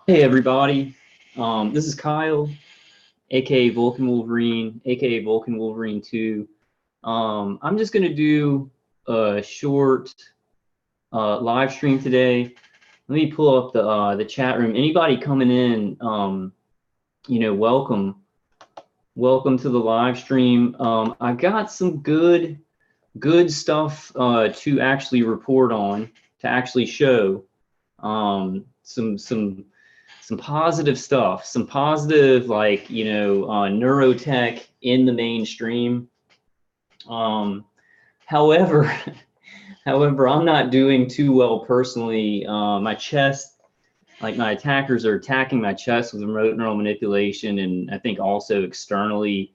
Hey everybody, this is Kyle, aka Vulcan Wolverine, aka Vulcan Wolverine 2. I'm just gonna do a short live stream today. Let me pull up the chat room. Anybody coming in, welcome, welcome to the live stream. I've got some good stuff to actually report on, to actually show. Some positive stuff, some positive, like, neuro-tech in the mainstream. However, however, I'm not doing too well personally. My chest, like my attackers are attacking my chest with remote neural manipulation, and I think also externally.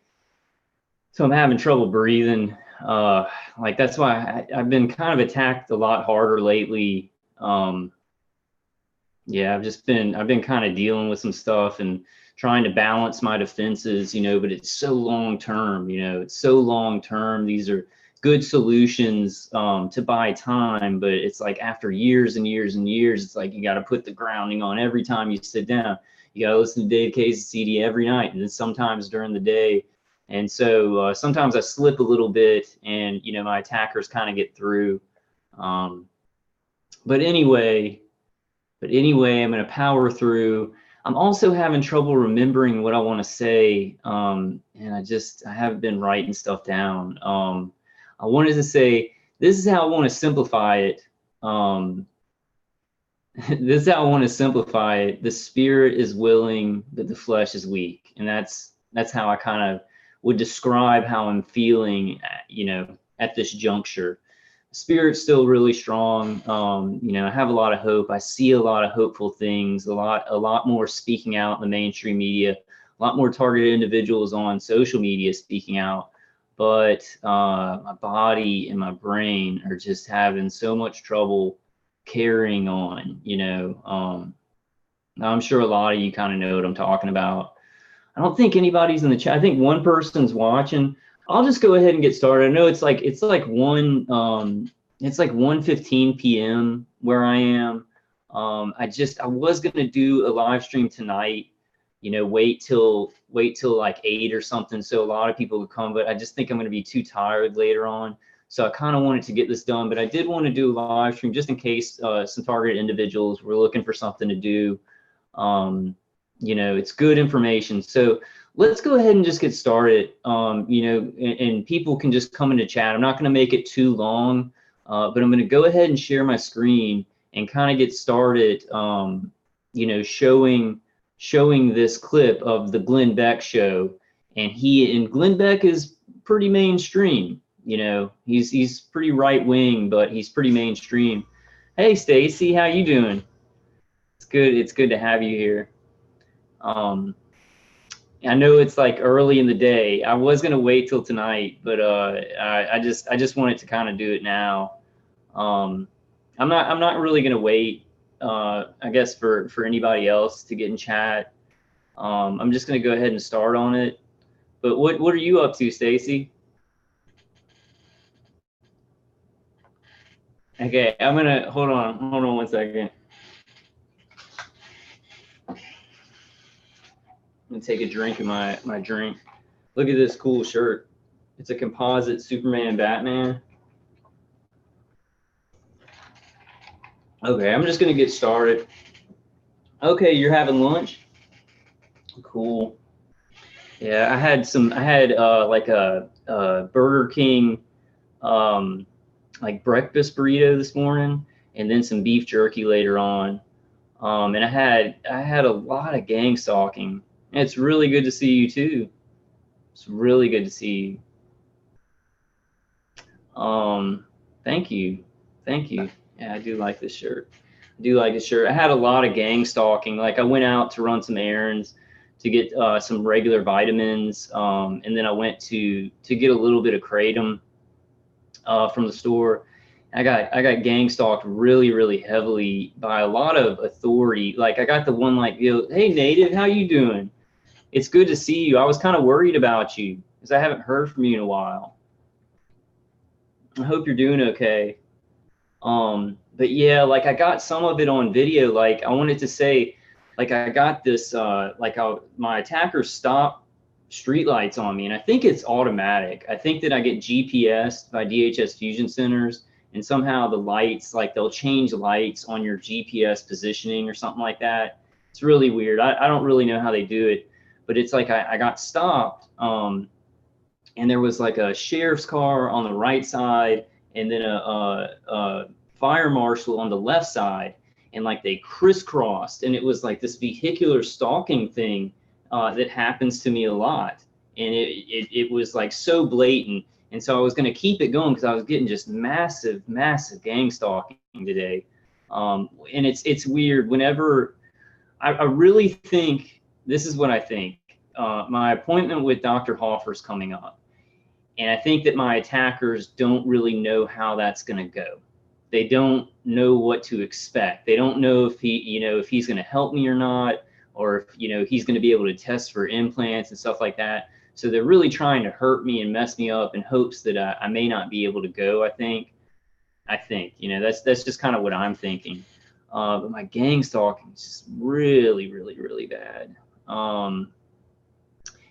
So I'm having trouble breathing. Like that's why I've been kind of attacked a lot harder lately. Yeah, I've been kind of dealing with some stuff and trying to balance my defenses, but it's so long term, it's so long term. These are good solutions to buy time, but it's like after years and years and years, it's like you got to put the grounding on every time you sit down. You got to listen to Dave Case's CD every night, and then sometimes during the day. And so sometimes I slip a little bit, and my attackers kind of get through. Um, but anyway. But anyway, I'm going to power through. I'm also having trouble remembering what I want to say, and I haven't been writing stuff down. I wanted to say, this is how I want to simplify it. This is how I want to simplify it. The spirit is willing, but the flesh is weak. And that's how I kind of would describe how I'm feeling, at this juncture. Spirit's still really strong. I have a lot of hope. I see a lot of hopeful things, a lot more speaking out in the mainstream media, a lot more targeted individuals on social media speaking out. But my body and my brain are just having so much trouble carrying on, I'm sure a lot of you kind of know what I'm talking about. I don't think anybody's in the chat. I think one person's watching. I'll just go ahead and get started. I know it's like 1:15 p.m. where I am. I was gonna do a live stream tonight, wait till like 8 or something, so a lot of people would come, but I just think I'm gonna be too tired later on. So I kind of wanted to get this done, but I did want to do a live stream just in case some targeted individuals were looking for something to do. It's good information. So let's go ahead and just get started. And people can just come into chat. I'm not going to make it too long, but I'm going to go ahead and share my screen and kind of get started, showing this clip of the Glenn Beck show. And Glenn Beck is pretty mainstream. He's pretty right wing, but he's pretty mainstream. Hey, Stacy, how you doing? It's good to have you here. I know it's like early in the day. I was gonna wait till tonight, but I just wanted to kind of do it now. I'm not really gonna wait. I guess for anybody else to get in chat. I'm just gonna go ahead and start on it. But what are you up to, Stacy? Okay, I'm gonna hold on 1 second. I'm gonna take a drink of my drink. Look at this cool shirt. It's a composite Superman and Batman. Okay, I'm just gonna get started. Okay, you're having lunch? Cool. Yeah, I had like a Burger King like breakfast burrito this morning, and then some beef jerky later on. And I had a lot of gang stalking. And it's really good to see you too. It's really good to see you. Thank you. Thank you. Yeah, I do like this shirt. I do like this shirt. I had a lot of gang stalking. Like I went out to run some errands to get some regular vitamins, and then I went to get a little bit of kratom from the store. I got gang stalked really heavily by a lot of authority. Like I got the one like, hey native, how you doing? It's good to see you. I was kind of worried about you because I haven't heard from you in a while. I hope you're doing okay. But yeah, like I got some of it on video. Like I wanted to say, like I got this, my attacker stopped streetlights on me, and I think it's automatic. I think that I get GPSed by DHS Fusion Centers, and somehow the lights, like they'll change lights on your GPS positioning or something like that. It's really weird. I don't really know how they do it, but it's like I got stopped, and there was like a sheriff's car on the right side, and then a fire marshal on the left side, and like they crisscrossed, and it was like this vehicular stalking thing that happens to me a lot, and it was like so blatant, and so I was going to keep it going because I was getting just massive gang stalking today, and it's weird. Whenever I really think this is what I think. My appointment with Dr. Hoffer's coming up, and I think that my attackers don't really know how that's going to go. They don't know what to expect. They don't know if if he's going to help me or not, or if, he's going to be able to test for implants and stuff like that. So they're really trying to hurt me and mess me up in hopes that I may not be able to go. I think, that's just kind of what I'm thinking. But my gang stalking is just really bad.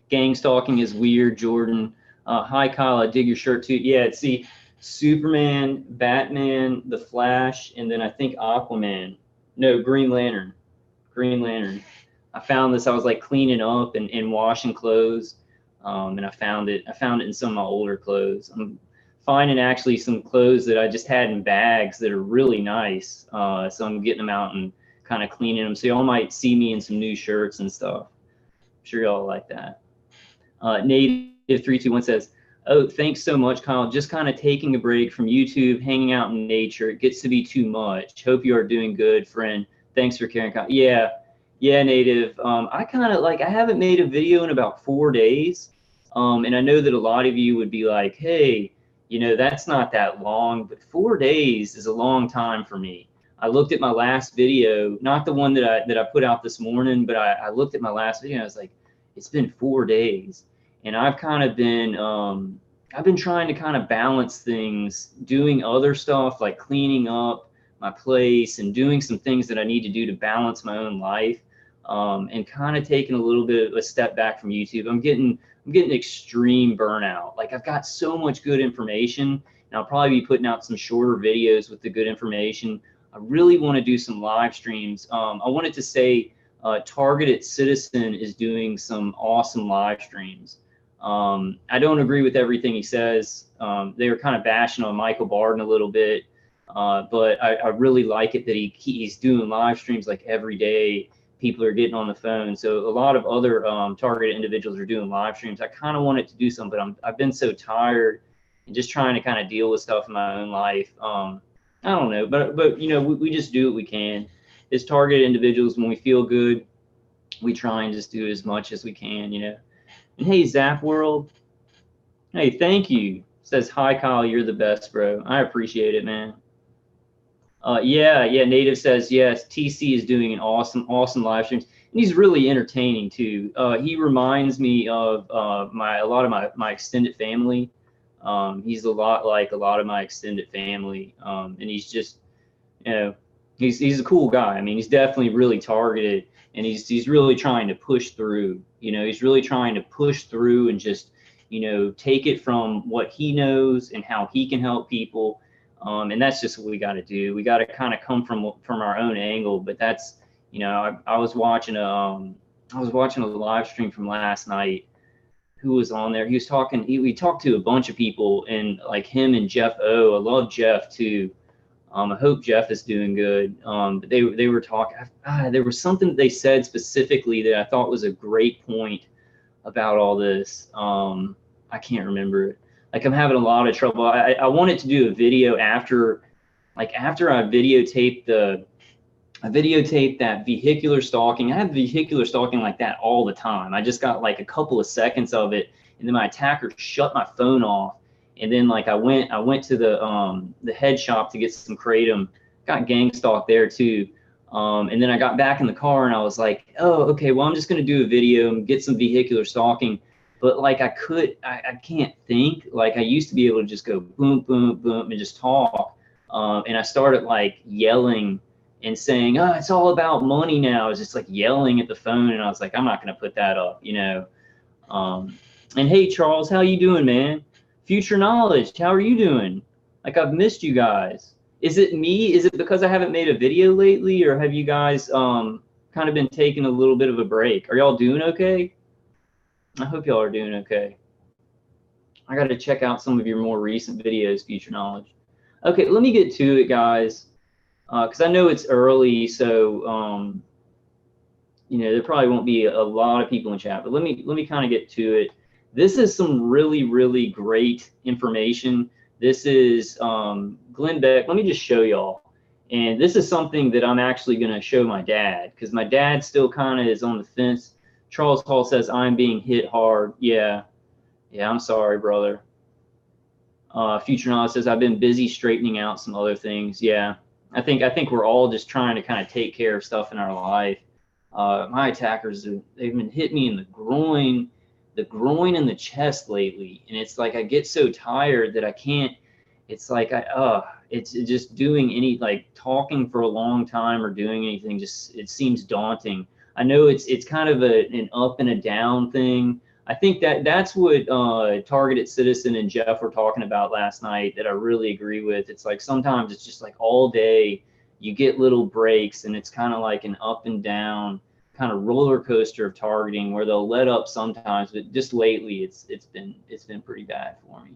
Gang stalking is weird, Jordan. Hi, Kyle. I dig your shirt too. Yeah, see, Superman, Batman, The Flash, and then I think Aquaman. No, Green Lantern. Green Lantern. I found this. I was like cleaning up and washing clothes, and I found it. I found it in some of my older clothes. I'm finding actually some clothes that I just had in bags that are really nice. So I'm getting them out and kind of cleaning them. So y'all might see me in some new shirts and stuff. I'm sure y'all like that. Native 321 says, "Oh, thanks so much, Kyle. Just kind of taking a break from YouTube, hanging out in nature. It gets to be too much. Hope you are doing good, friend. Thanks for caring." Yeah, Native. I kind of I haven't made a video in about 4 days. And I know that a lot of you would be like, hey, that's not that long, but 4 days is a long time for me. I looked at my last video, not the one that I put out this morning, but I looked at my last video and I was like, it's been 4 days. And I've kind of been, I've been trying to kind of balance things, doing other stuff like cleaning up my place and doing some things that I need to do to balance my own life, and kind of taking a little bit of a step back from YouTube. I'm getting extreme burnout. Like I've got so much good information, and I'll probably be putting out some shorter videos with the good information. I really want to do some live streams. I wanted to say Targeted Citizen is doing some awesome live streams. I don't agree with everything he says. They were kind of bashing on Michael Barden a little bit, but I really like it that he's doing live streams like every day. People are getting on the phone. So a lot of other targeted individuals are doing live streams. I kind of wanted to do some, but I've been so tired and just trying to kind of deal with stuff in my own life. I don't know, but we just do what we can. As targeted individuals, when we feel good, we try and just do as much as we can, And hey, Zap World. Hey, thank you. Says, hi, Kyle. You're the best, bro. I appreciate it, man. Yeah. Native says, yes, TC is doing an awesome live streams. And he's really entertaining too. He reminds me of a lot of my extended family. He's a lot like a lot of my extended family. And he's just, he's a cool guy. I mean, he's definitely really targeted, and he's really trying to push through. He's really trying to push through and just, take it from what he knows and how he can help people. And that's just what we got to do. We got to kind of come from our own angle. But that's, I was watching a live stream from last night. Who was on there? He was talking. We talked to a bunch of people, and like him and Jeff O. I love Jeff too. I hope Jeff is doing good. But they were talking. There was something that they said specifically that I thought was a great point about all this. I can't remember it. Like I'm having a lot of trouble. I wanted to do a video after I videotaped that vehicular stalking. I have vehicular stalking like that all the time. I just got like a couple of seconds of it, and then my attacker shut my phone off. And then like I went to the head shop to get some kratom, got gang stalked there too. And then I got back in the car and I was like, oh, okay, well, I'm just gonna do a video and get some vehicular stalking. But like I can't think. Like I used to be able to just go boom, boom, boom and just talk. And I started like yelling and saying, oh, it's all about money now. Is just like yelling at the phone. And I was like, I'm not going to put that up, you know. And hey, Charles, how you doing, man? Future Knowledge, how are you doing? Like, I've missed you guys. Is it me? Is it because I haven't made a video lately, or have you guys kind of been taking a little bit of a break? Are y'all doing okay? I hope y'all are doing okay. I got to check out some of your more recent videos, Future Knowledge. Okay, let me get to it, guys, because I know it's early, so you know, there probably won't be a lot of people in chat, but let me kind of get to it. This is some really great information. This is Glenn Beck. Let me just show y'all. And this is something that I'm actually going to show my dad, because my dad still kind of is on the fence. Charles Hall says, I'm being hit hard. Yeah, I'm sorry, brother. Future Knowledge says, I've been busy straightening out some other things. Yeah, I think we're all just trying to kind of take care of stuff in our life. My attackers, they've been hitting me in the groin and the chest lately, and it's like I get so tired that I can't. It's like it's just doing any, like, talking for a long time or doing anything, just it seems daunting. I know it's kind of an up and a down thing. I think that's what Targeted Citizen and Jeff were talking about last night, that I really agree with. It's like sometimes it's just like all day you get little breaks, and it's kind of like an up and down kind of roller coaster of targeting, where they'll let up sometimes, but just lately it's been pretty bad for me.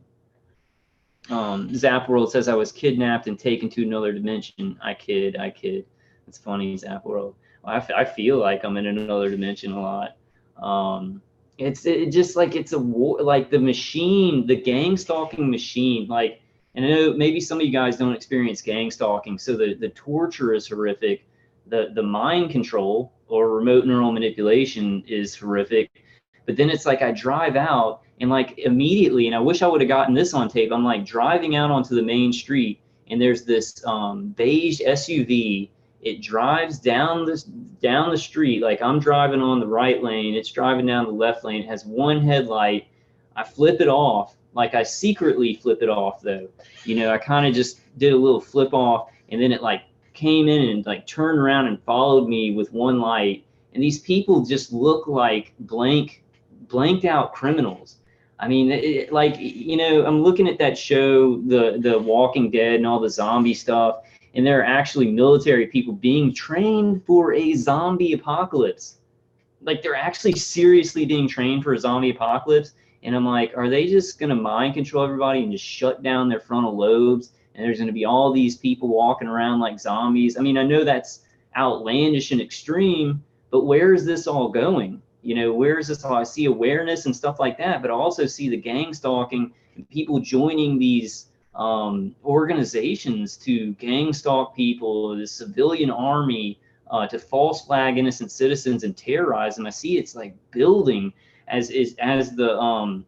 Zap World says, I was kidnapped and taken to another dimension. I kid. It's funny, Zap World. I feel like I'm in another dimension a lot. It's just like it's a war, like the machine, the gang stalking machine. Like, and I know maybe some of you guys don't experience gang stalking, so the torture is horrific. The mind control or remote neural manipulation is horrific. But then it's like I drive out, and like immediately, and I wish I would have gotten this on tape. I'm like driving out onto the main street, and there's this beige SUV. It drives down the street, like I'm driving on the right lane. It's driving down the left lane. It has one headlight. I flip it off. Like, I secretly flip it off, though. You know, I kind of just did a little flip off, and then it like came in and like turned around and followed me with one light. And these people just look like blanked out criminals. I mean, like, you know, I'm looking at that show, the Walking Dead and all the zombie stuff, and there are actually military people being trained for a zombie apocalypse. Like, they're actually seriously being trained for a zombie apocalypse. And I'm like, are they just going to mind control everybody and just shut down their frontal lobes? And there's going to be all these people walking around like zombies. I mean, I know that's outlandish and extreme, but where is this all going? You know, where is this all? I see awareness and stuff like that, but I also see the gang stalking and people joining these organizations to gang stalk people, the civilian army, to false flag innocent citizens and terrorize them. I see it's like building as the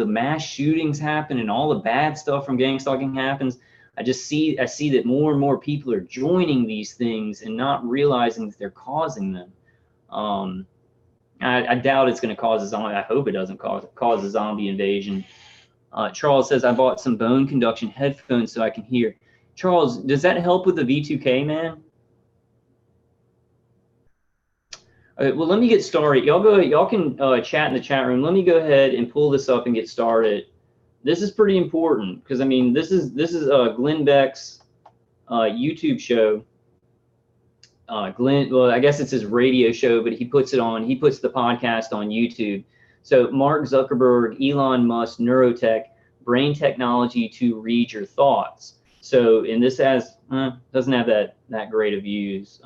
mass shootings happen and all the bad stuff from gang stalking happens. I see that more and more people are joining these things and not realizing that they're causing them. I doubt it's going to cause a zombie. I hope it doesn't cause a zombie invasion. Charles says, I bought some bone conduction headphones so I can hear. Charles, does that help with the V2K, man? All right, well, let me get started. Y'all can chat in the chat room. Let me go ahead and pull this up and get started. This is pretty important because, I mean, this is Glenn Beck's YouTube show. Glenn, well, I guess it's his radio show, but he puts the podcast on YouTube. So Mark Zuckerberg, Elon Musk, neuro-tech, brain technology to read your thoughts. So, and this doesn't have that great of views.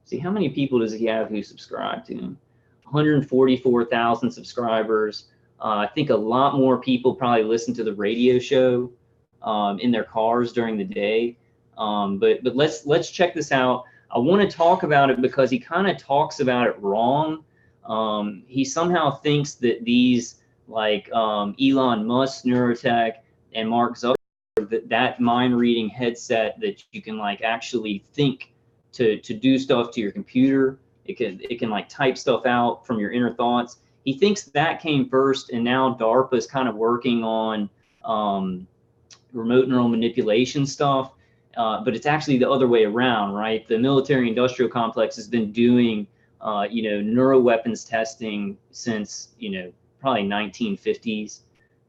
See, how many people does he have who subscribe to him? 144,000 subscribers. I think a lot more people probably listen to the radio show in their cars during the day. But let's check this out. I want to talk about it because he kind of talks about it wrong. He somehow thinks that these, like Elon Musk, neuro-tech, and Mark Zuckerberg, that mind reading headset that you can like actually think to do stuff to your computer. It can like type stuff out from your inner thoughts. He thinks that came first, and now DARPA is kind of working on remote neural manipulation stuff. but it's actually the other way around, right? The military-industrial complex has been doing, neuroweapons testing since, probably 1950s,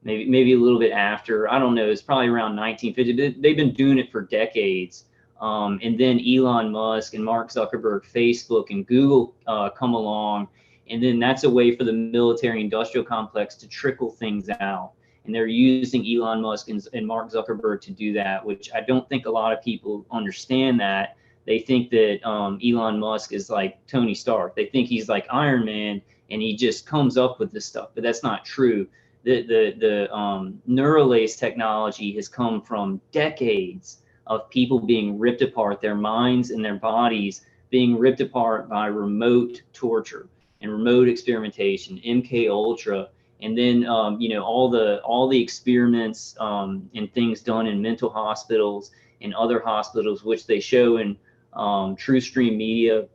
maybe a little bit after. I don't know. It's probably around 1950. They've been doing it for decades. And then Elon Musk and Mark Zuckerberg, Facebook and Google come along, and then that's a way for the military-industrial complex to trickle things out. And they're using Elon Musk and Mark Zuckerberg to do that, which I don't think a lot of people understand that. They think that Elon Musk is like Tony Stark. They think he's like Iron Man and he just comes up with this stuff, but that's not true. The Neurolace technology has come from decades of people being ripped apart, their minds and their bodies being ripped apart by remote torture and remote experimentation, MK Ultra. And then, all the experiments and things done in mental hospitals and other hospitals, which they show in TrueStream Media,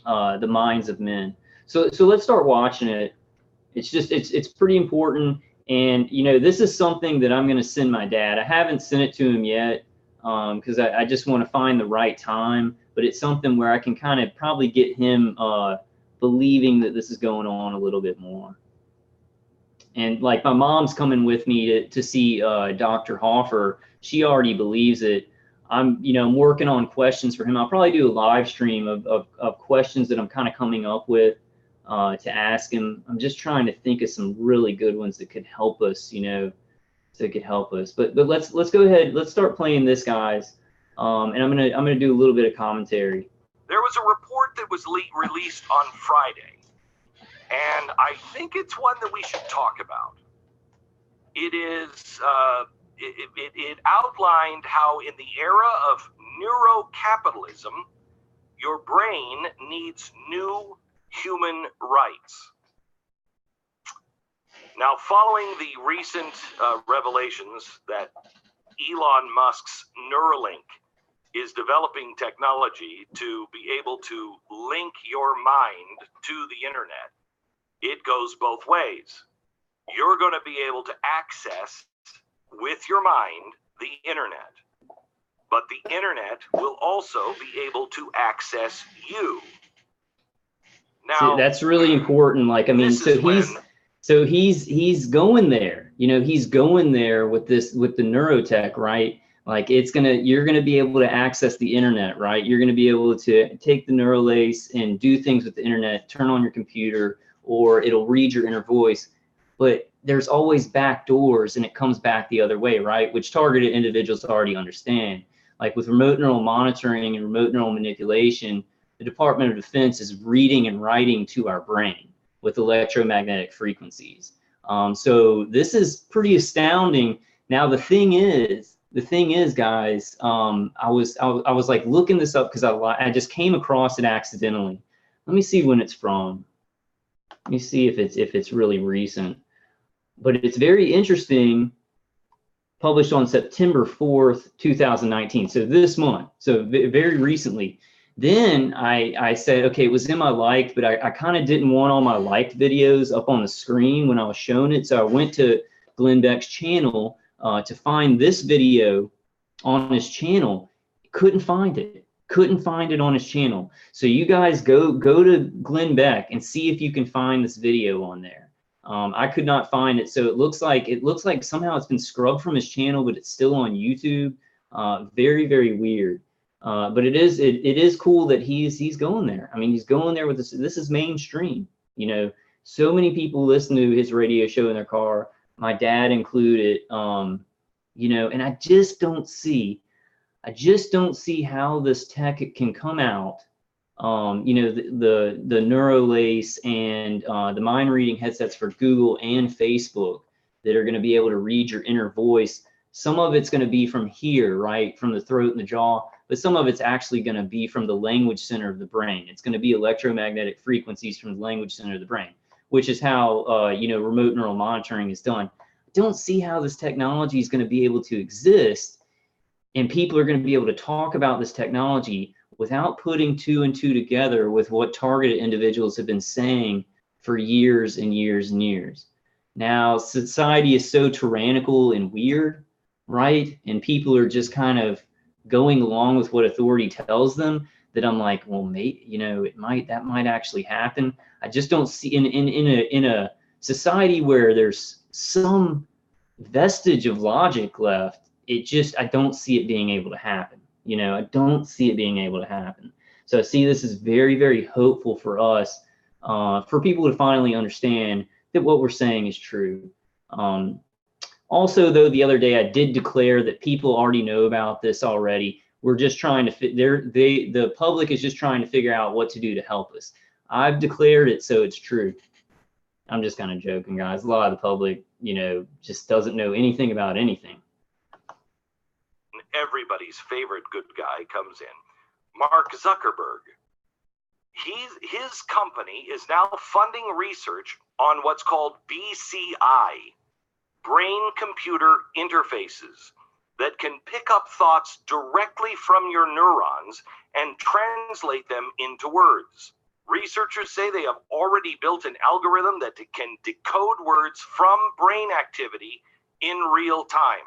The Minds of Men. So let's start watching it. It's pretty important. And, this is something that I'm going to send my dad. I haven't sent it to him yet because I just want to find the right time. But it's something where I can kind of probably get him believing that this is going on a little bit more. And like my mom's coming with me to see Dr. Hoffer. She already believes it. I'm working on questions for him. I'll probably do a live stream of questions that I'm kind of coming up with to ask him. I'm just trying to think of some really good ones that could help us, that could help us. But let's go ahead. Let's start playing this, guys. And I'm gonna do a little bit of commentary. There was a report that was released on Friday. And I think it's one that we should talk about. It is, it outlined how in the era of neurocapitalism, your brain needs new human rights. Now, following the recent revelations that Elon Musk's Neuralink is developing technology to be able to link your mind to the internet, it goes both ways. You're going to be able to access with your mind the internet, but the internet will also be able to access you. Now, that's really important. Like, I mean, so he's going there. He's going there with the neuro-tech, right? Like you're gonna be able to access the internet, right? You're gonna be able to take the Neurolace and do things with the internet, turn on your computer, or it'll read your inner voice. But there's always back doors, and it comes back the other way, right? Which targeted individuals already understand. Like with remote neural monitoring and remote neural manipulation, the Department of Defense is reading and writing to our brain with electromagnetic frequencies. So this is pretty astounding. Now the thing is, guys, I was like looking this up because I just came across it accidentally. Let me see when it's from. Let me see if it's really recent. But it's very interesting. Published on September 4th, 2019. So this month. So very recently. Then I said, okay, it was in my liked, but I kind of didn't want all my liked videos up on the screen when I was showing it. So I went to Glenn Beck's channel to find this video on his channel. Couldn't find it on his channel. So you guys go to Glenn Beck and see if you can find this video on there. I could not find it. So it looks like somehow it's been scrubbed from his channel, but it's still on YouTube. Very, very weird. But it is cool that he's going there. I mean, he's going there with this. This is mainstream. So many people listen to his radio show in their car. My dad included. And I just don't see how this tech can come out. The Neurolace and the mind reading headsets for Google and Facebook that are going to be able to read your inner voice. Some of it's going to be from here, right, from the throat and the jaw, but some of it's actually going to be from the language center of the brain. It's going to be electromagnetic frequencies from the language center of the brain, which is how remote neural monitoring is done. I don't see how this technology is going to be able to exist, and people are going to be able to talk about this technology without putting two and two together with what targeted individuals have been saying for years and years and years. Now, society is so tyrannical and weird, right? And people are just kind of, going along with what authority tells them, that I'm like, well, that might actually happen. I just don't see in a society where there's some vestige of logic left. I don't see it being able to happen. I don't see it being able to happen. So I see this as very, very hopeful for us, for people to finally understand that what we're saying is true. Also, though, the other day I did declare that people already know about this already. We're just trying to the public is just trying to figure out what to do to help us. I've declared it, so it's true. I'm just kind of joking, guys. A lot of the public, just doesn't know anything about anything. Everybody's favorite good guy comes in. Mark Zuckerberg. His company is now funding research on what's called BCI, brain-computer interfaces, that can pick up thoughts directly from your neurons and translate them into words. Researchers say they have already built an algorithm that can decode words from brain activity in real time.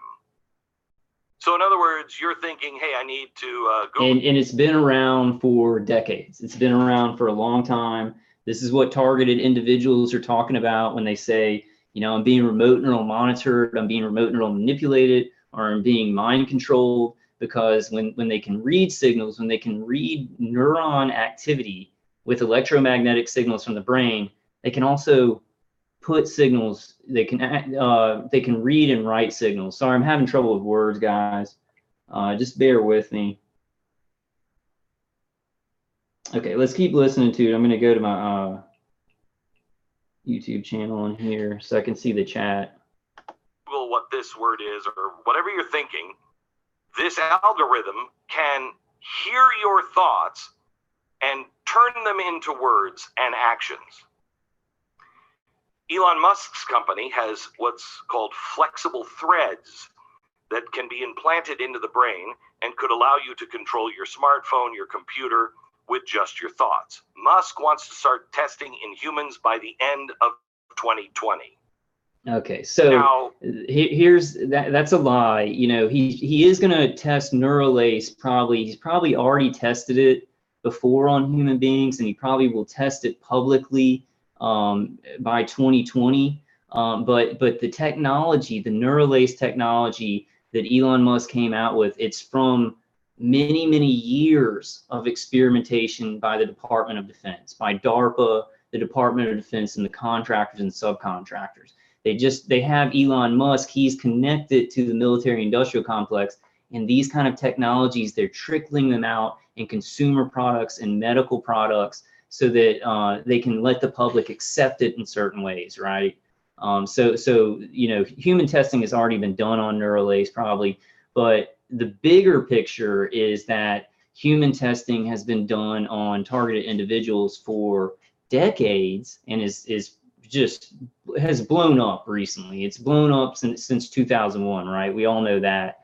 So in other words, you're thinking, hey, I need to go. And it's been around for decades. It's been around for a long time. This is what targeted individuals are talking about when they say, I'm being remote neural monitored, I'm being remote neural manipulated, or I'm being mind controlled. Because when they can read signals, when they can read neuron activity with electromagnetic signals from the brain, they can also put signals. They can read and write signals. Sorry, I'm having trouble with words, guys. Just bear with me. Okay, let's keep listening to it. I'm going to go to my YouTube channel in here so I can see the chat. Google what this word is or whatever you're thinking. This algorithm can hear your thoughts and turn them into words and actions. Elon Musk's company has what's called flexible threads that can be implanted into the brain and could allow you to control your smartphone, your computer, with just your thoughts. Musk wants to start testing in humans by the end of 2020. Okay, so now, here's that's a lie. He is going to test Neuralace probably. He's probably already tested it before on human beings, and he probably will test it publicly by 2020. But the technology, the Neuralace technology that Elon Musk came out with, it's from many, many years of experimentation by the Department of Defense, by DARPA, the Department of Defense, and the contractors and subcontractors. They have Elon Musk, he's connected to the military industrial complex, and these kind of technologies, they're trickling them out in consumer products and medical products so that they can let the public accept it in certain ways, right? So human testing has already been done on Neuralace probably, but the bigger picture is that human testing has been done on targeted individuals for decades and has blown up recently. It's blown up since 2001, right? We all know that.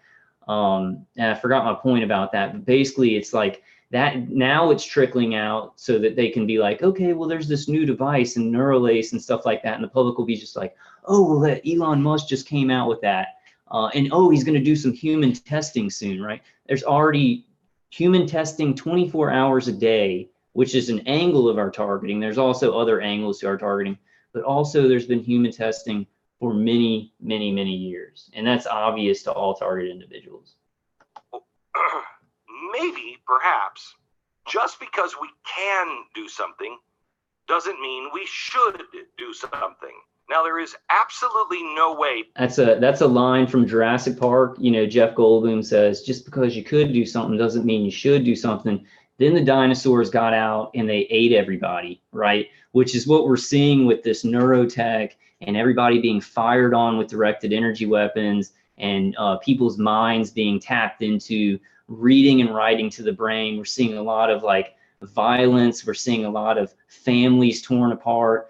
And I forgot my point about that, but basically it's like that now it's trickling out so that they can be like, okay, well, there's this new device and Neuralace and stuff like that. And the public will be just like, oh, well, that Elon Musk just came out with that. And oh, he's going to do some human testing soon, right? There's already human testing 24 hours a day, which is an angle of our targeting. There's also other angles to our targeting, but also there's been human testing for many, many, many years. And that's obvious to all targeted individuals. Maybe, perhaps, just because we can do something doesn't mean we should do something. Now, there is absolutely no way. That's a line from Jurassic Park. Jeff Goldblum says, just because you could do something doesn't mean you should do something. Then the dinosaurs got out and they ate everybody, right? Which is what we're seeing with this neuro-tech and everybody being fired on with directed energy weapons and people's minds being tapped into reading and writing to the brain. We're seeing a lot of violence. We're seeing a lot of families torn apart.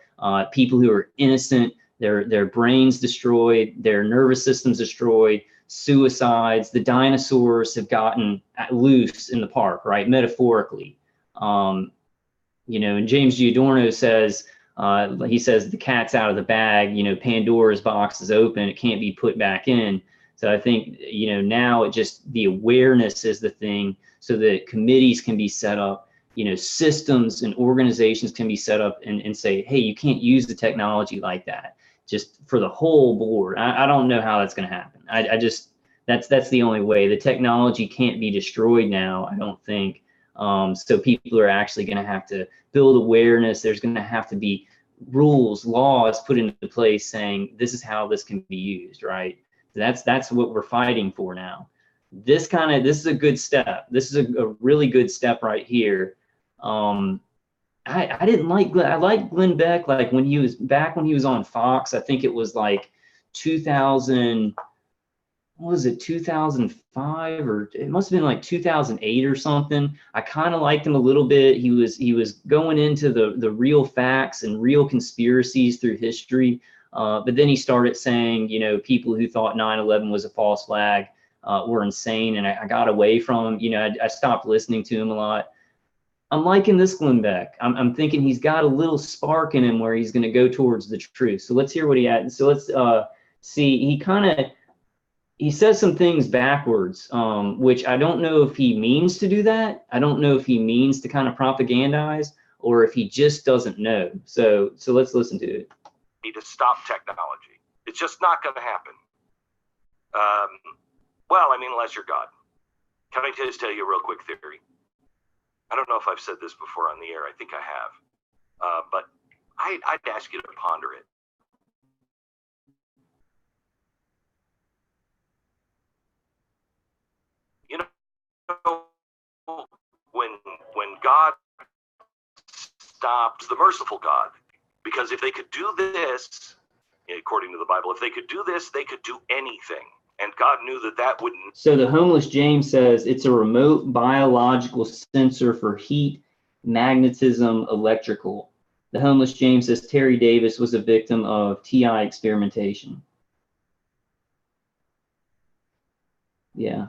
People who are innocent, their brains destroyed, their nervous systems destroyed, suicides. The dinosaurs have gotten loose in the park, right? Metaphorically. And James Giordano says, he says the cat's out of the bag, Pandora's box is open, it can't be put back in. So I think, you know, now it just, the awareness is the thing, so that committees can be set up, you know, systems and organizations can be set up and say, hey, you can't use the technology like that, just for the whole board. I don't know how that's going to happen. I just, that's the only way. The technology can't be destroyed now, I don't think. So people are actually going to have to build awareness. There's going to have to be rules, laws put into place saying this is how this can be used, right? That's what we're fighting for now. This is a good step. This is a really good step right here. I didn't like Glenn. I liked Glenn Beck, like when he was back, when he was on Fox. I think it was like 2000, what was it, 2005, or it must have been like 2008 or something. I kind of liked him a little bit. He was going into the real facts and real conspiracies through history. But then he started saying, you know, people who thought 9/11 was a false flag were insane, and I got away from him. You know, I stopped listening to him a lot. I'm liking this Glenn Beck. I'm thinking he's got a little spark in him where he's going to go towards the truth. So let's hear what he had. So let's see. He says some things backwards, which I don't know if he means to do that. I don't know if he means to kind of propagandize, or if he just doesn't know. So let's listen to it. Need to stop technology. It's just not going to happen. Well, I mean, unless you're God. Can I just tell you a real quick theory? I don't know if I've said this before on the air. I think I have. But I'd ask you to ponder it. You know, when God stopped, the merciful God, because if they could do this, according to the Bible, if they could do this, they could do anything. And God knew that that wouldn't. So the homeless James says it's a remote biological sensor for heat, magnetism, electrical. The homeless James says Terry Davis was a victim of TI experimentation. Yeah.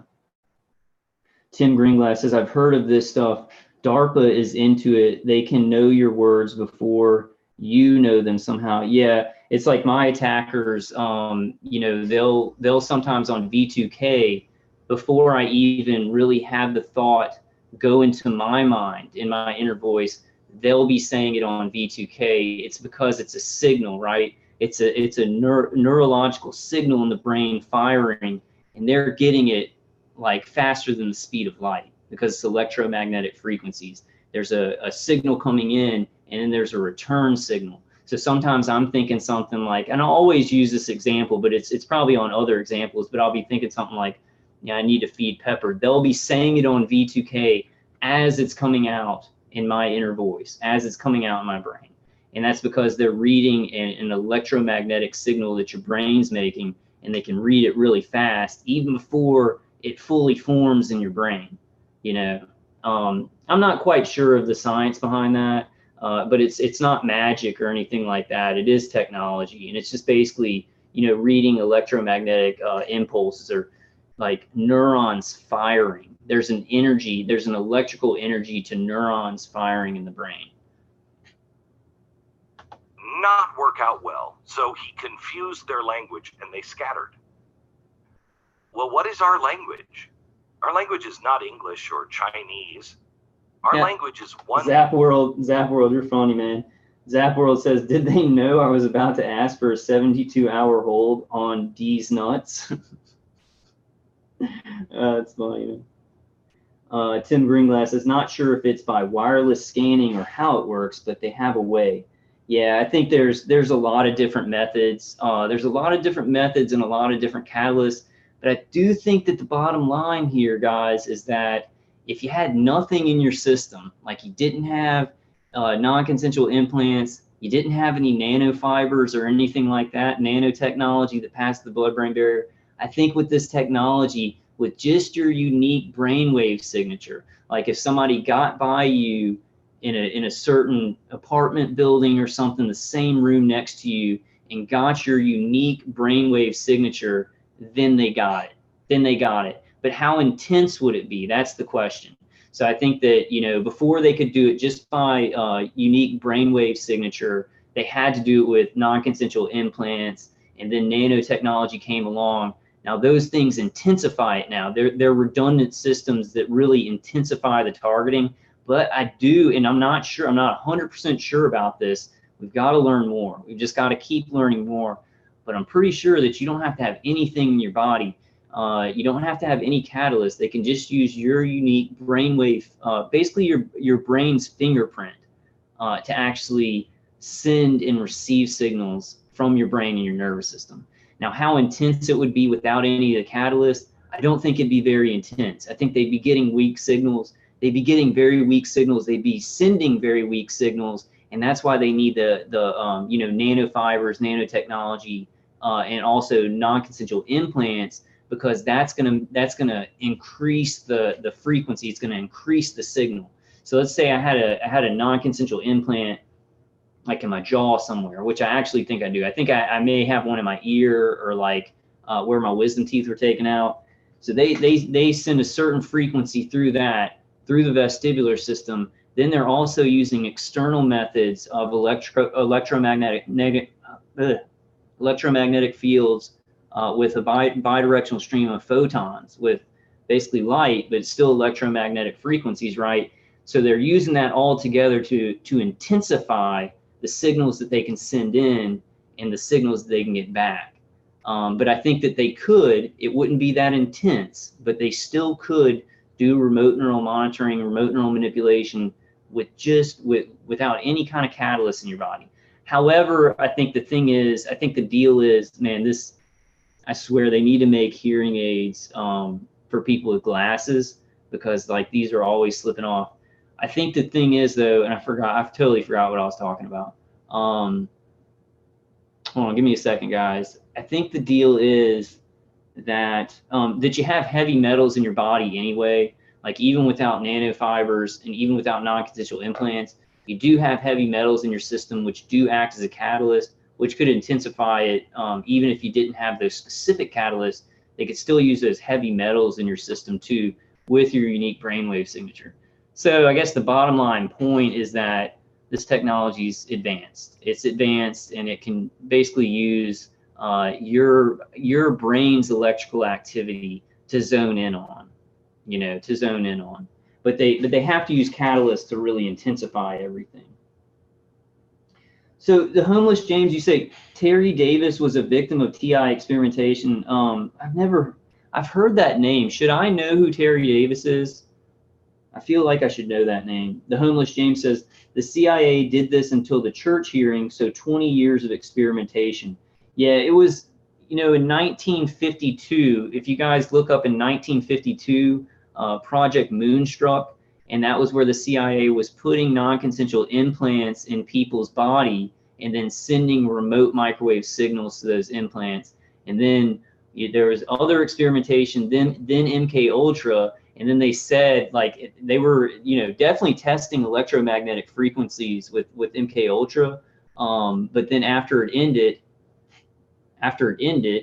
Tim Greenglass says, I've heard of this stuff. DARPA is into it. They can know your words before you know them somehow. Yeah, it's like my attackers, you know, they'll sometimes on V2K, before I even really have the thought go into my mind, in my inner voice, they'll be saying it on V2K. It's because it's a signal, right? It's a neurological signal in the brain firing, and they're getting it like faster than the speed of light, because it's electromagnetic frequencies. There's a signal coming in, and then there's a return signal. So sometimes I'm thinking something like, and I'll always use this example, but it's probably on other examples, but I'll be thinking something like, yeah, I need to feed Pepper. They'll be saying it on V2K as it's coming out in my inner voice, as it's coming out in my brain. And that's because they're reading an electromagnetic signal that your brain's making, and they can read it really fast, even before it fully forms in your brain. You know, I'm not quite sure of the science behind that, but it's not magic or anything like that. It is technology, and it's just basically, you know, reading electromagnetic impulses, or like neurons firing. There's an energy, there's an electrical energy to neurons firing in the brain. Not work out well, so he confused their language and they scattered. Well, what is our language? Our language is not English or Chinese. Our language is one. Zap World, you're funny, man. Zap World says, did they know I was about to ask for a 72-hour hold on D's nuts? That's funny. Tim Greenglass is not sure if it's by wireless scanning or how it works, but they have a way. Yeah, I think there's a lot of different methods. There's a lot of different methods and a lot of different catalysts. But I do think that the bottom line here, guys, is that if you had nothing in your system, like you didn't have non-consensual implants, you didn't have any nanofibers or anything like that, nanotechnology that passed the blood-brain barrier, I think with this technology, with just your unique brainwave signature, like if somebody got by you in a certain apartment building or something, the same room next to you, and got your unique brainwave signature, then they got it. But how intense would it be? That's the question. So I think that, you know, before they could do it just by unique brainwave signature, they had to do it with non-consensual implants, and then nanotechnology came along. Now those things intensify it now. They're redundant systems that really intensify the targeting. But I do, and I'm not 100% sure about this. We've got to learn more. We've just got to keep learning more. But I'm pretty sure that you don't have to have anything in your body. You don't have to have any catalyst. They can just use your unique brainwave, basically your brain's fingerprint, to actually send and receive signals from your brain and your nervous system. Now, how intense it would be without any of the catalyst, I don't think it'd be very intense. I think they'd be getting weak signals. They'd be getting very weak signals. They'd be sending very weak signals, and that's why they need the nanofibers, nanotechnology, and also non-consensual implants, because that's gonna increase the frequency. It's gonna increase the signal. So let's say I had a non-consensual implant like in my jaw somewhere, which I actually think I do. I think I may have one in my ear, or like where my wisdom teeth were taken out. So they send a certain frequency through the vestibular system. Then they're also using external methods of electromagnetic fields with a bidirectional stream of photons with basically light, but still electromagnetic frequencies, right? So they're using that all together to intensify the signals that they can send in and the signals that they can get back. But I think that it wouldn't be that intense, but they still could do remote neural monitoring, remote neural manipulation without any kind of catalyst in your body. However, I think the deal is, man, I swear they need to make hearing aids for people with glasses, because like these are always slipping off. I think the thing is though, and I've totally forgot what I was talking about. Hold on, give me a second, guys. I think the deal is that you have heavy metals in your body anyway. Like even without nanofibers and even without non-consensual implants, you do have heavy metals in your system which do act as a catalyst, which could intensify it. Even if you didn't have those specific catalysts, they could still use those heavy metals in your system too with your unique brainwave signature. So I guess the bottom line point is that this technology is advanced. It's advanced, and it can basically use your brain's electrical activity to zone in on, But they have to use catalysts to really intensify everything. So the homeless James, you say Terry Davis was a victim of TI experimentation. I've heard that name. Should I know who Terry Davis is? I feel like I should know that name. The homeless James says the CIA did this until the church hearing, so 20 years of experimentation. Yeah, it was, in 1952. If you guys look up in 1952, Project Moonstruck, and that was where the CIA was putting non-consensual implants in people's body and then sending remote microwave signals to those implants. And then there was other experimentation, then MK Ultra. And then they said, like, they were, definitely testing electromagnetic frequencies with MK Ultra. But then after it ended,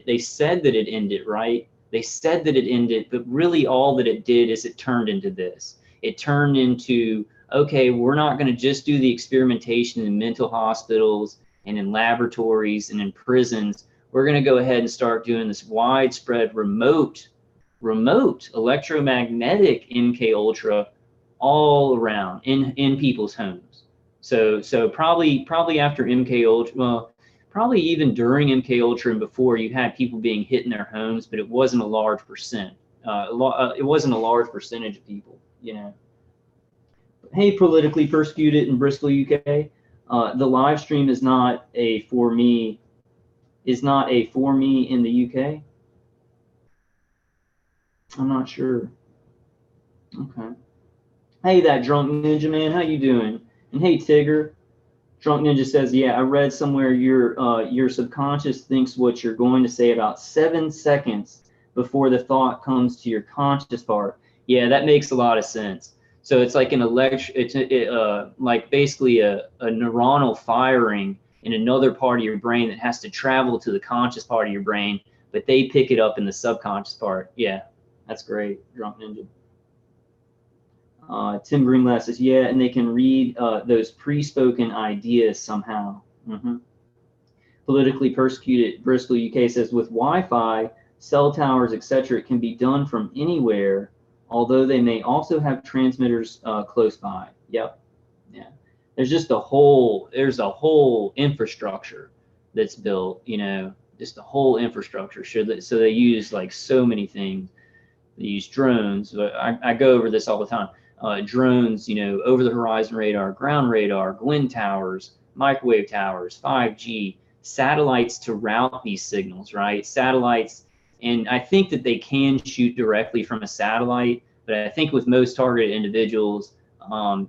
they said that it ended, right? They said that it ended, but really all that it did is it turned into this. It turned into, okay, we're not going to just do the experimentation in mental hospitals and in laboratories and in prisons. We're going to go ahead and start doing this widespread remote electromagnetic MK Ultra all around in people's homes. So probably after MK Ultra, well, probably even during MK Ultra and before, you had people being hit in their homes, but it wasn't a large percent. It wasn't a large percentage of people, Hey, politically persecuted in Bristol, UK. The live stream is not a for me in the UK. I'm not sure. Okay. Hey, that drunk ninja man, how you doing? And hey, Tigger. Drunk Ninja says, yeah, I read somewhere your subconscious thinks what you're going to say about 7 seconds before the thought comes to your conscious part. Yeah, that makes a lot of sense. So it's like like basically a neuronal firing in another part of your brain that has to travel to the conscious part of your brain, but they pick it up in the subconscious part. Yeah, that's great, Drunk Ninja. Tim Greenglass says, yeah, and they can read those pre-spoken ideas somehow. Politically persecuted Bristol, UK says, with Wi-Fi, cell towers, etc. It can be done from anywhere, although they may also have transmitters close by. Yep. Yeah. There's a whole infrastructure that's built, you know, just the whole infrastructure. So they use like so many things. They use drones. But I go over this all the time. Drones, you know, over the horizon radar, ground radar, wind towers, microwave towers, 5G, satellites to route these signals, right? Satellites, and I think that they can shoot directly from a satellite, but I think with most targeted individuals,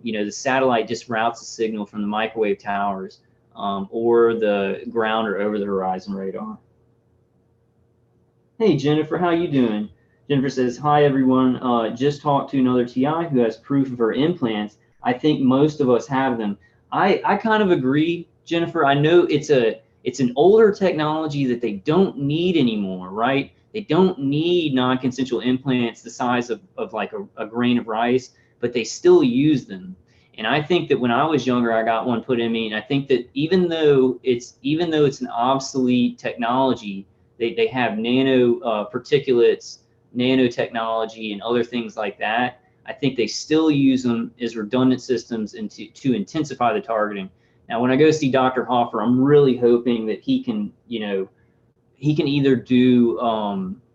you know, the satellite just routes the signal from the microwave towers or the ground or over the horizon radar. Hey Jennifer, how you doing? Jennifer says, hi everyone, just talked to another TI who has proof of her implants. I think most of us have them. I kind of agree, Jennifer. I know it's an older technology that they don't need anymore, right? They don't need non-consensual implants the size of like a grain of rice, but they still use them. And I think that when I was younger, I got one put in me, and I think that even though it's an obsolete technology, they have nano particulates, nanotechnology, and other things like that. I think they still use them as redundant systems and to intensify the targeting. Now, when I go see Dr. Hoffer, I'm really hoping that he can, you know, he can either do,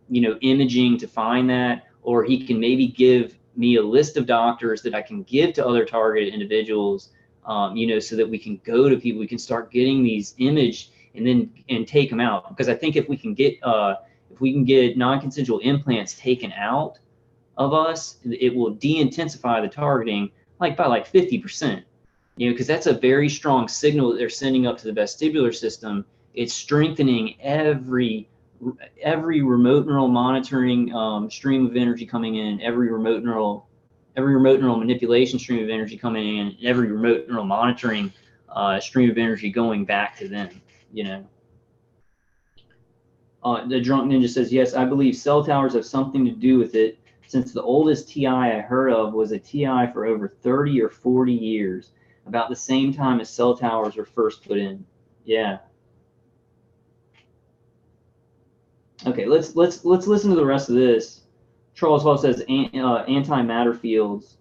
you know, imaging to find that, or he can maybe give me a list of doctors that I can give to other targeted individuals, you know, so that we can go to people, we can start getting these imaged and take them out. Because I think if we can get non-consensual implants taken out of us, it will de-intensify the targeting by 50%. You know, because that's a very strong signal that they're sending up to the vestibular system. It's strengthening every remote neural monitoring stream of energy coming in, every remote neural manipulation stream of energy coming in, every remote neural monitoring stream of energy going back to them. You know. The Drunk Ninja says, yes, I believe cell towers have something to do with it, since the oldest TI I heard of was a TI for over 30 or 40 years, about the same time as cell towers were first put in. Yeah. Okay, let's listen to the rest of this. Charles Hall says antimatter fields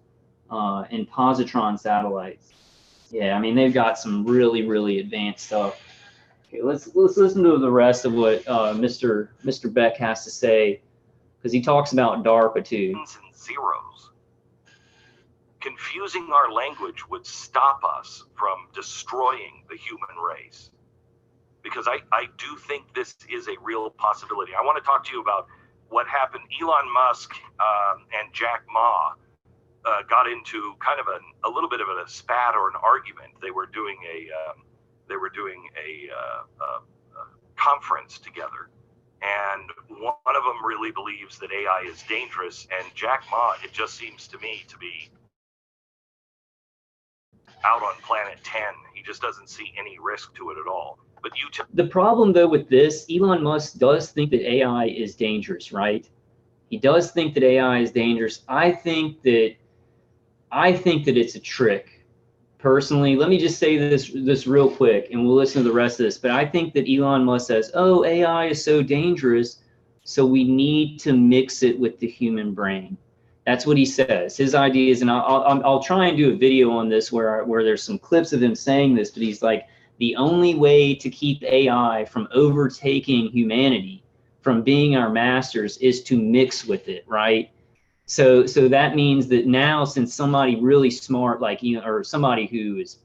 and positron satellites. Yeah, I mean they've got some really advanced stuff. Okay, let's listen to the rest of what Mr. Beck has to say, because he talks about DARPA too. And zeros. Confusing our language would stop us from destroying the human race. Because I do think this is a real possibility. I want to talk to you about what happened. Elon Musk and Jack Ma got into kind of a little bit of a spat or an argument. They were doing a conference together, and one of them really believes that AI is dangerous, and Jack Ma, it just seems to me to be out on planet 10. He just doesn't see any risk to it at all. But the problem though with this, Elon Musk does think that AI is dangerous, right? He does think that AI is dangerous. I think that it's a trick. Personally, let me just say this real quick, and we'll listen to the rest of this. But I think that Elon Musk says, "Oh, AI is so dangerous, so we need to mix it with the human brain." That's what he says. His ideas, and I'll try and do a video on this where there's some clips of him saying this. But he's like, the only way to keep AI from overtaking humanity, from being our masters, is to mix with it, right? So that means that now, since somebody really smart, like, you know, or somebody who is,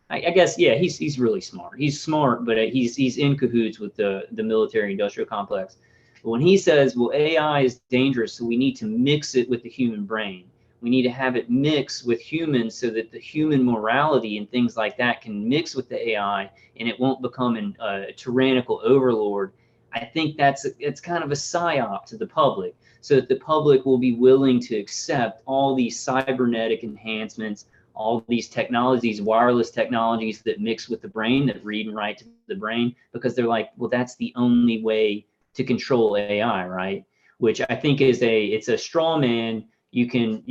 I guess, yeah, he's really smart. He's smart, but he's in cahoots with the military-industrial complex. But when he says, well, AI is dangerous, so we need to mix it with the human brain. We need to have it mix with humans so that the human morality and things like that can mix with the AI, and it won't become a tyrannical overlord. I think it's kind of a psyop to the public, so that the public will be willing to accept all these cybernetic enhancements, all these technologies, wireless technologies that mix with the brain, that read and write to the brain, because they're like, well, that's the only way to control AI, right? Which I think it's a straw man. You can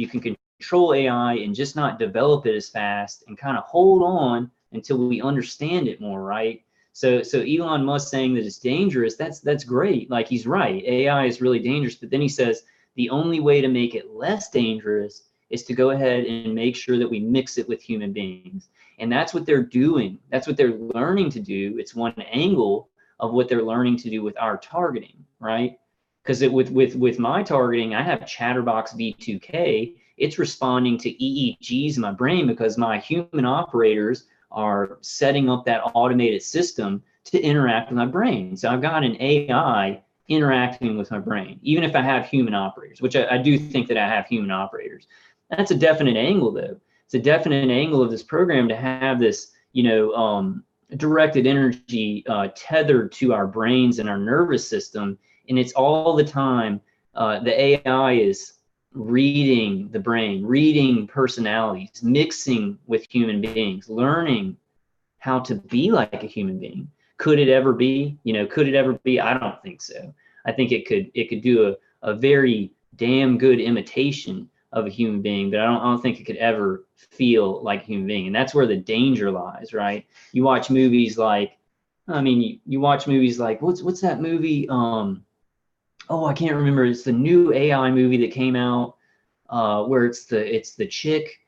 control AI and just not develop it as fast, and kind of hold on until we understand it more, right? So Elon Musk saying that it's dangerous, that's great. Like, he's right. AI is really dangerous. But then he says the only way to make it less dangerous is to go ahead and make sure that we mix it with human beings. And that's what they're doing. That's what they're learning to do. It's one angle of what they're learning to do with our targeting, right? Because with my targeting, I have Chatterbox V2K. It's responding to EEGs in my brain because my human operators are setting up that automated system to interact with my brain. So I've got an AI interacting with my brain, even if I have human operators, which I do think that I have human operators. That's a definite angle, though. It's a definite angle of this program to have this, directed energy tethered to our brains and our nervous system. And it's all the time. The AI is reading the brain, reading personalities, mixing with human beings, learning how to be like a human being. Could it ever be? Could it ever be? I don't think so. I think it could do a very damn good imitation of a human being, but I don't think it could ever feel like a human being. And that's where the danger lies, right? You watch movies like, you watch movies like, what's that movie? I can't remember. It's the new AI movie that came out where it's the chick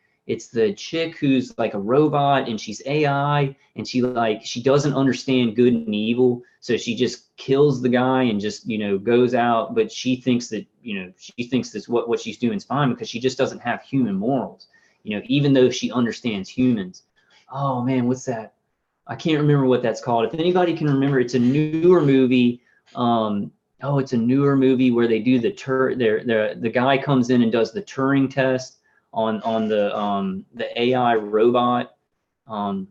who's like a robot and she's AI and she doesn't understand good and evil, so she just kills the guy and just goes out, but she thinks that that's what she's doing is fine because she just doesn't have human morals, even though she understands humans. Oh man, what's that? I can't remember what that's called. If anybody can remember, it's a newer movie. It's a newer movie where they do the guy comes in and does the Turing test on the AI robot. I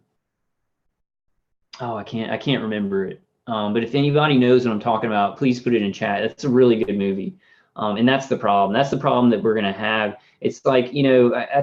can't remember it. But if anybody knows what I'm talking about, please put it in chat. That's a really good movie. And that's the problem. That's the problem that we're gonna have. It's like, I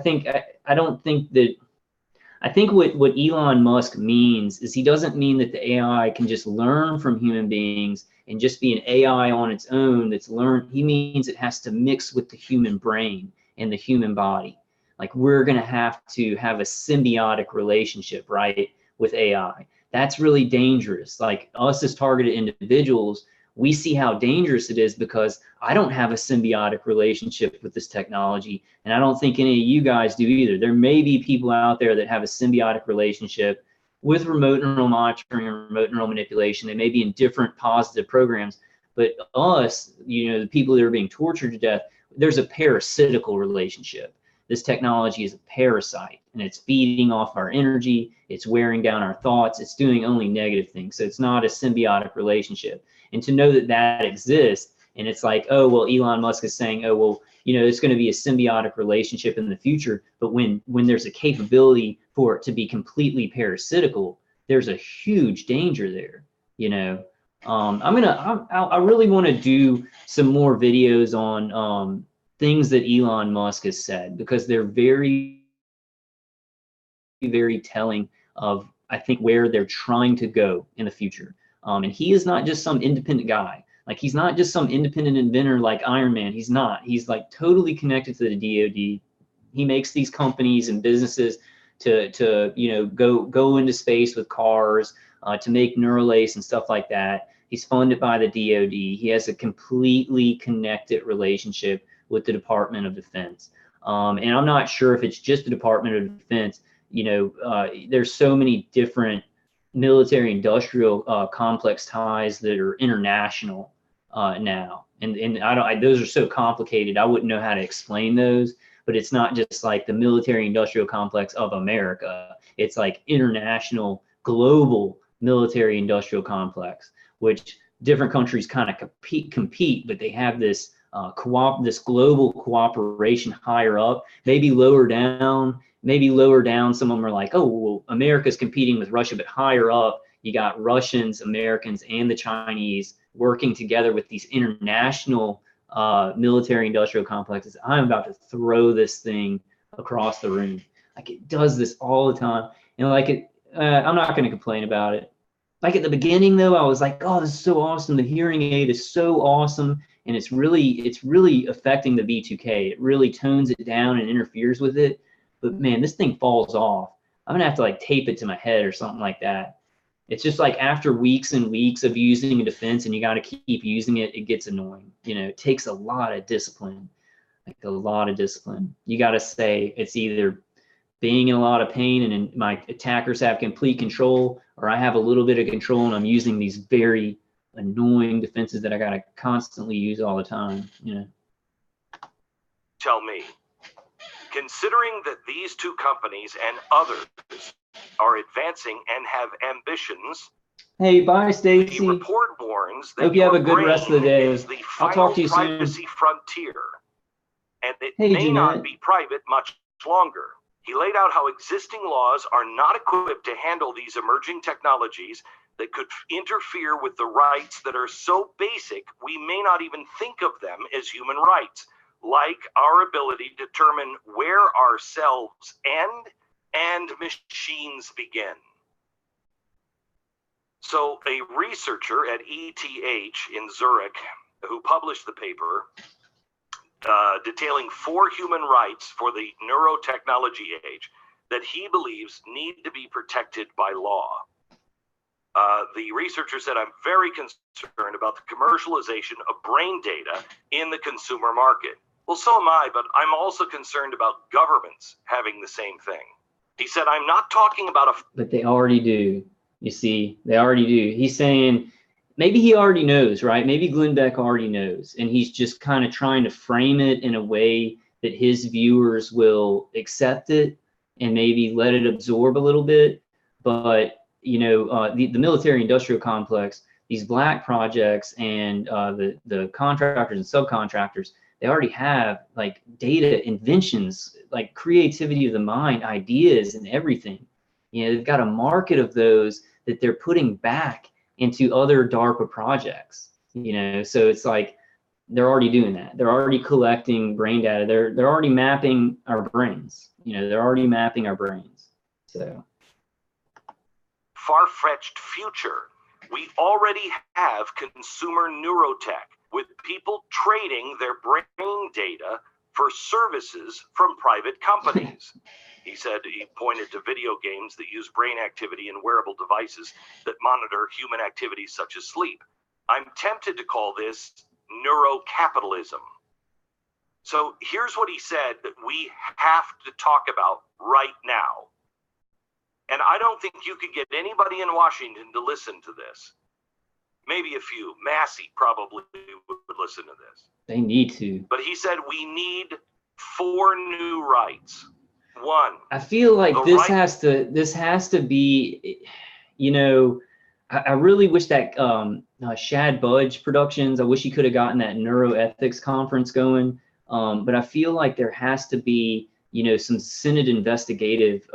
think what Elon Musk means is he doesn't mean that the AI can just learn from human beings and just be an AI on its own that's learned. He means it has to mix with the human brain and the human body. Like, we're going to have a symbiotic relationship, right, with AI. That's really dangerous. Like, us as targeted individuals, we see how dangerous it is because I don't have a symbiotic relationship with this technology, and I don't think any of you guys do either. There may be people out there that have a symbiotic relationship with remote neural monitoring or remote neural manipulation. They may be in different positive programs, but us, the people that are being tortured to death, there's a parasitical relationship. This technology is a parasite, and it's feeding off our energy. It's wearing down our thoughts. It's doing only negative things. So it's not a symbiotic relationship. And to know that that exists, and it's like, oh, well, Elon Musk is saying, oh, well, it's going to be a symbiotic relationship in the future. But when there's a capability for it to be completely parasitical, there's a huge danger there. I really want to do some more videos on things that Elon Musk has said, because they're very, very telling of, I think, where they're trying to go in the future. And he is not just some independent guy. Like, he's not just some independent inventor like Iron Man. He's not. He's like totally connected to the DoD. He makes these companies and businesses to go into space with cars, to make Neuralace and stuff like that. He's funded by the DoD. He has a completely connected relationship with the Department of Defense. And I'm not sure if it's just the Department of Defense. There's so many different military industrial complex ties that are international now. And those are so complicated. I wouldn't know how to explain those, but it's not just like the military industrial complex of America. It's like international, global military industrial complex, which different countries kind of compete, but they have this this global cooperation higher up, maybe lower down. Some of them are like, oh, well, America's competing with Russia, but higher up, you got Russians, Americans, and the Chinese working together with these international military industrial complexes. I'm about to throw this thing across the room. Like, it does this all the time. And I'm not going to complain about it. Like, at the beginning, though, I was like, oh, this is so awesome. The hearing aid is so awesome. And it's really affecting the V2K. It really tones it down and interferes with it. But man, this thing falls off. I'm gonna have to like tape it to my head or something like that. It's just like after weeks and weeks of using a defense and you got to keep using it, it gets annoying. You know, it takes a lot of discipline, like a lot of discipline. You got to say it's either being in a lot of pain and my attackers have complete control, or I have a little bit of control and I'm using these very annoying defenses that I got to constantly use all the time, you know. Tell me, considering that these two companies and others are advancing and have ambitions. Hey, bye, Stacy. The report warns that hope you have a good rest of the day. Is the I'll talk to you privacy soon. Frontier, and it hey, may Jeanette. not be private much longer. He laid out how existing laws are not equipped to handle these emerging technologies that could interfere with the rights that are so basic we may not even think of them as human rights, like our ability to determine where ourselves end and machines begin. So a researcher at ETH in Zurich who published the paper detailing 4 human rights for the neurotechnology age that he believes need to be protected by law. The researcher said, I'm very concerned about the commercialization of brain data in the consumer market. Well, so am I, but I'm also concerned about governments having the same thing. He said, I'm not talking about a... But they already do. You see, they already do. He's saying, maybe he already knows, right? Maybe Glenn Beck already knows, and he's just kind of trying to frame it in a way that his viewers will accept it and maybe let it absorb a little bit. But, you know, the military industrial complex, these black projects and the contractors and subcontractors, they already have like data, inventions, like creativity of the mind, ideas and everything. You know, they've got a market of those that they're putting back into other DARPA projects, you know, so it's like they're already doing that. They're already collecting brain data. They're already mapping our brains, you know, they're already mapping our brains. So far-fetched future. We already have consumer neurotech with people trading their brain data for services from private companies. He said he pointed to video games that use brain activity and wearable devices that monitor human activities such as sleep. I'm tempted to call this neurocapitalism. So here's what he said that we have to talk about right now. And I don't think you could get anybody in Washington to listen to this. Maybe a few. Massey probably would listen to this. they need to. But he said we need 4 new rights. 1. I feel like this right has to be, you know, I really wish that Shad Budge Productions, I wish he could have gotten that neuroethics conference going. But I feel like there has to be, you know, some Senate investigative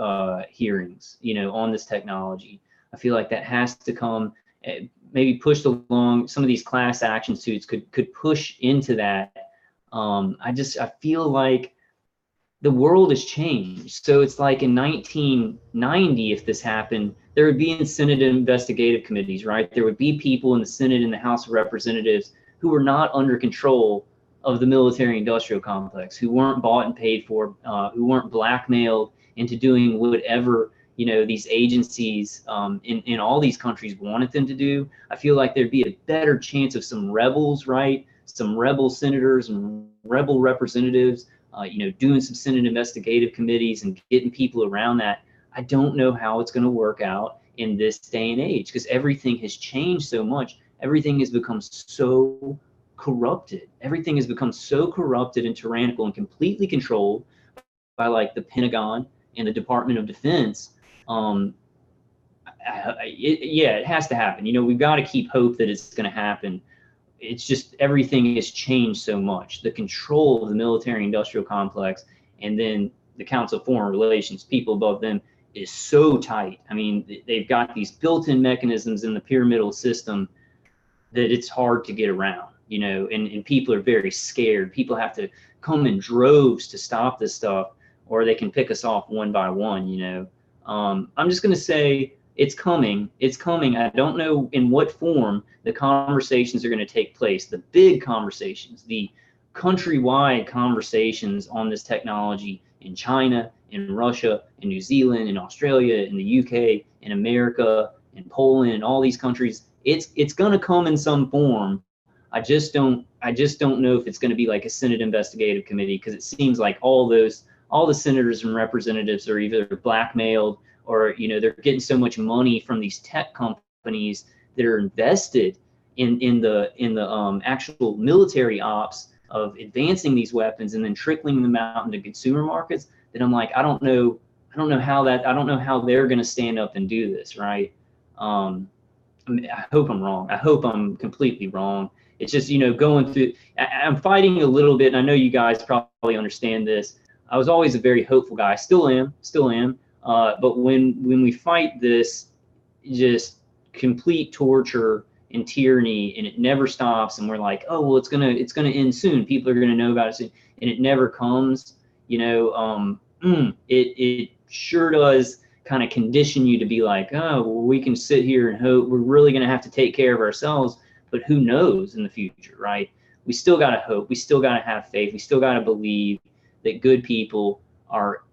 hearings, you know, on this technology. I feel like that has to come, maybe pushed along. Some of these class action suits could push into that. I feel like the world has changed. So it's like in 1990, if this happened, there would be in Senate investigative committees, right? There would be people in the Senate and the House of Representatives who were not under control of the military industrial complex, who weren't bought and paid for, who weren't blackmailed into doing whatever, you know, these agencies in all these countries wanted them to do. I feel like there'd be a better chance of some rebels, right? Some rebel senators and rebel representatives, you know, doing some Senate investigative committees and getting people around that. I don't know how it's going to work out in this day and age because everything has changed so much. Everything has become so corrupted. Everything has become so corrupted and tyrannical and completely controlled by like the Pentagon and the Department of Defense. It has to happen. You know, we've got to keep hope that it's going to happen. It's just everything has changed so much. The control of the military industrial complex and then the Council of Foreign Relations, people above them, is so tight. I mean, they've got these built-in mechanisms in the pyramidal system that it's hard to get around, you know, and people are very scared. People have to come in droves to stop this stuff, or they can pick us off one by one, you know. I'm just going to say it's coming. It's coming. I don't know in what form the conversations are going to take place, the big conversations, the countrywide conversations on this technology in China, in Russia, in New Zealand, in Australia, in the UK, in America, and Poland and all these countries. It's going to come in some form. I just don't know if it's going to be like a Senate investigative committee, because it seems like all the senators and representatives are either blackmailed, or they're getting so much money from these tech companies that are invested in the actual military ops of advancing these weapons and then trickling them out into consumer markets, that I'm like, I don't know how they're going to stand up and do this, right? I hope I'm wrong. I hope I'm completely wrong. It's just, going through, I'm fighting a little bit, and I know you guys probably understand this. I was always a very hopeful guy. Still am. But when we fight this just complete torture and tyranny, and it never stops, and we're like, oh, well, it's gonna end soon. People are gonna know about it soon, and it never comes. It sure does kind of condition you to be like, oh, well, we can sit here and hope. We're really gonna have to take care of ourselves, but who knows in the future, right? We still gotta hope. We still gotta have faith. We still gotta believe that good people are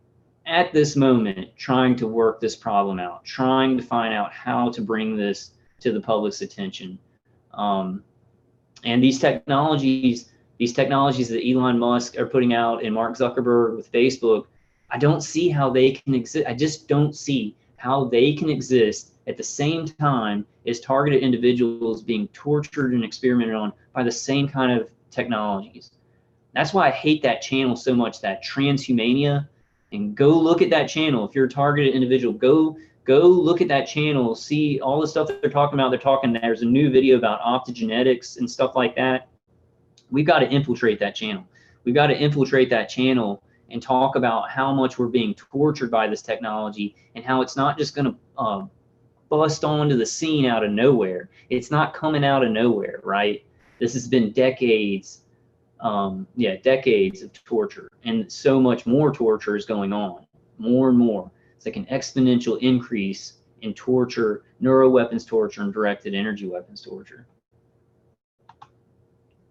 at this moment trying to work this problem out, trying to find out how to bring this to the public's attention. And these technologies that Elon Musk are putting out, and Mark Zuckerberg with Facebook, I don't see how they can exist. I just don't see how they can exist at the same time as targeted individuals being tortured and experimented on by the same kind of technologies. That's why I hate that channel so much, that Transhumania. And go look at that channel. If you're a targeted individual, go look at that channel, see all the stuff that they're talking about. There's a new video about optogenetics and stuff like that. We've got to infiltrate that channel. We've got to infiltrate that channel and talk about how much we're being tortured by this technology, and how it's not just going to bust onto the scene out of nowhere. It's not coming out of nowhere, right? This has been decades. Decades of torture, and so much more torture is going on, more and more. It's like an exponential increase in torture, neuroweapons torture, and directed energy weapons torture.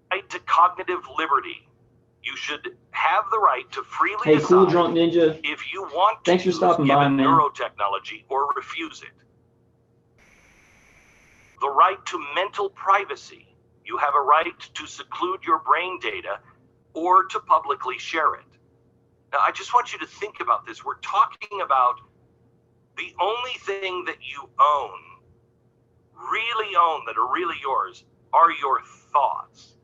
Right to cognitive liberty. You should have the right to freely Hey, decide Cool Drunk Ninja, if you want to thanks for stopping use by, given man. neurotechnology or refuse it. The right to mental privacy. You have a right to seclude your brain data or to publicly share it. Now, I just want you to think about this. We're talking about the only thing that you really own, that are really yours, are your thoughts.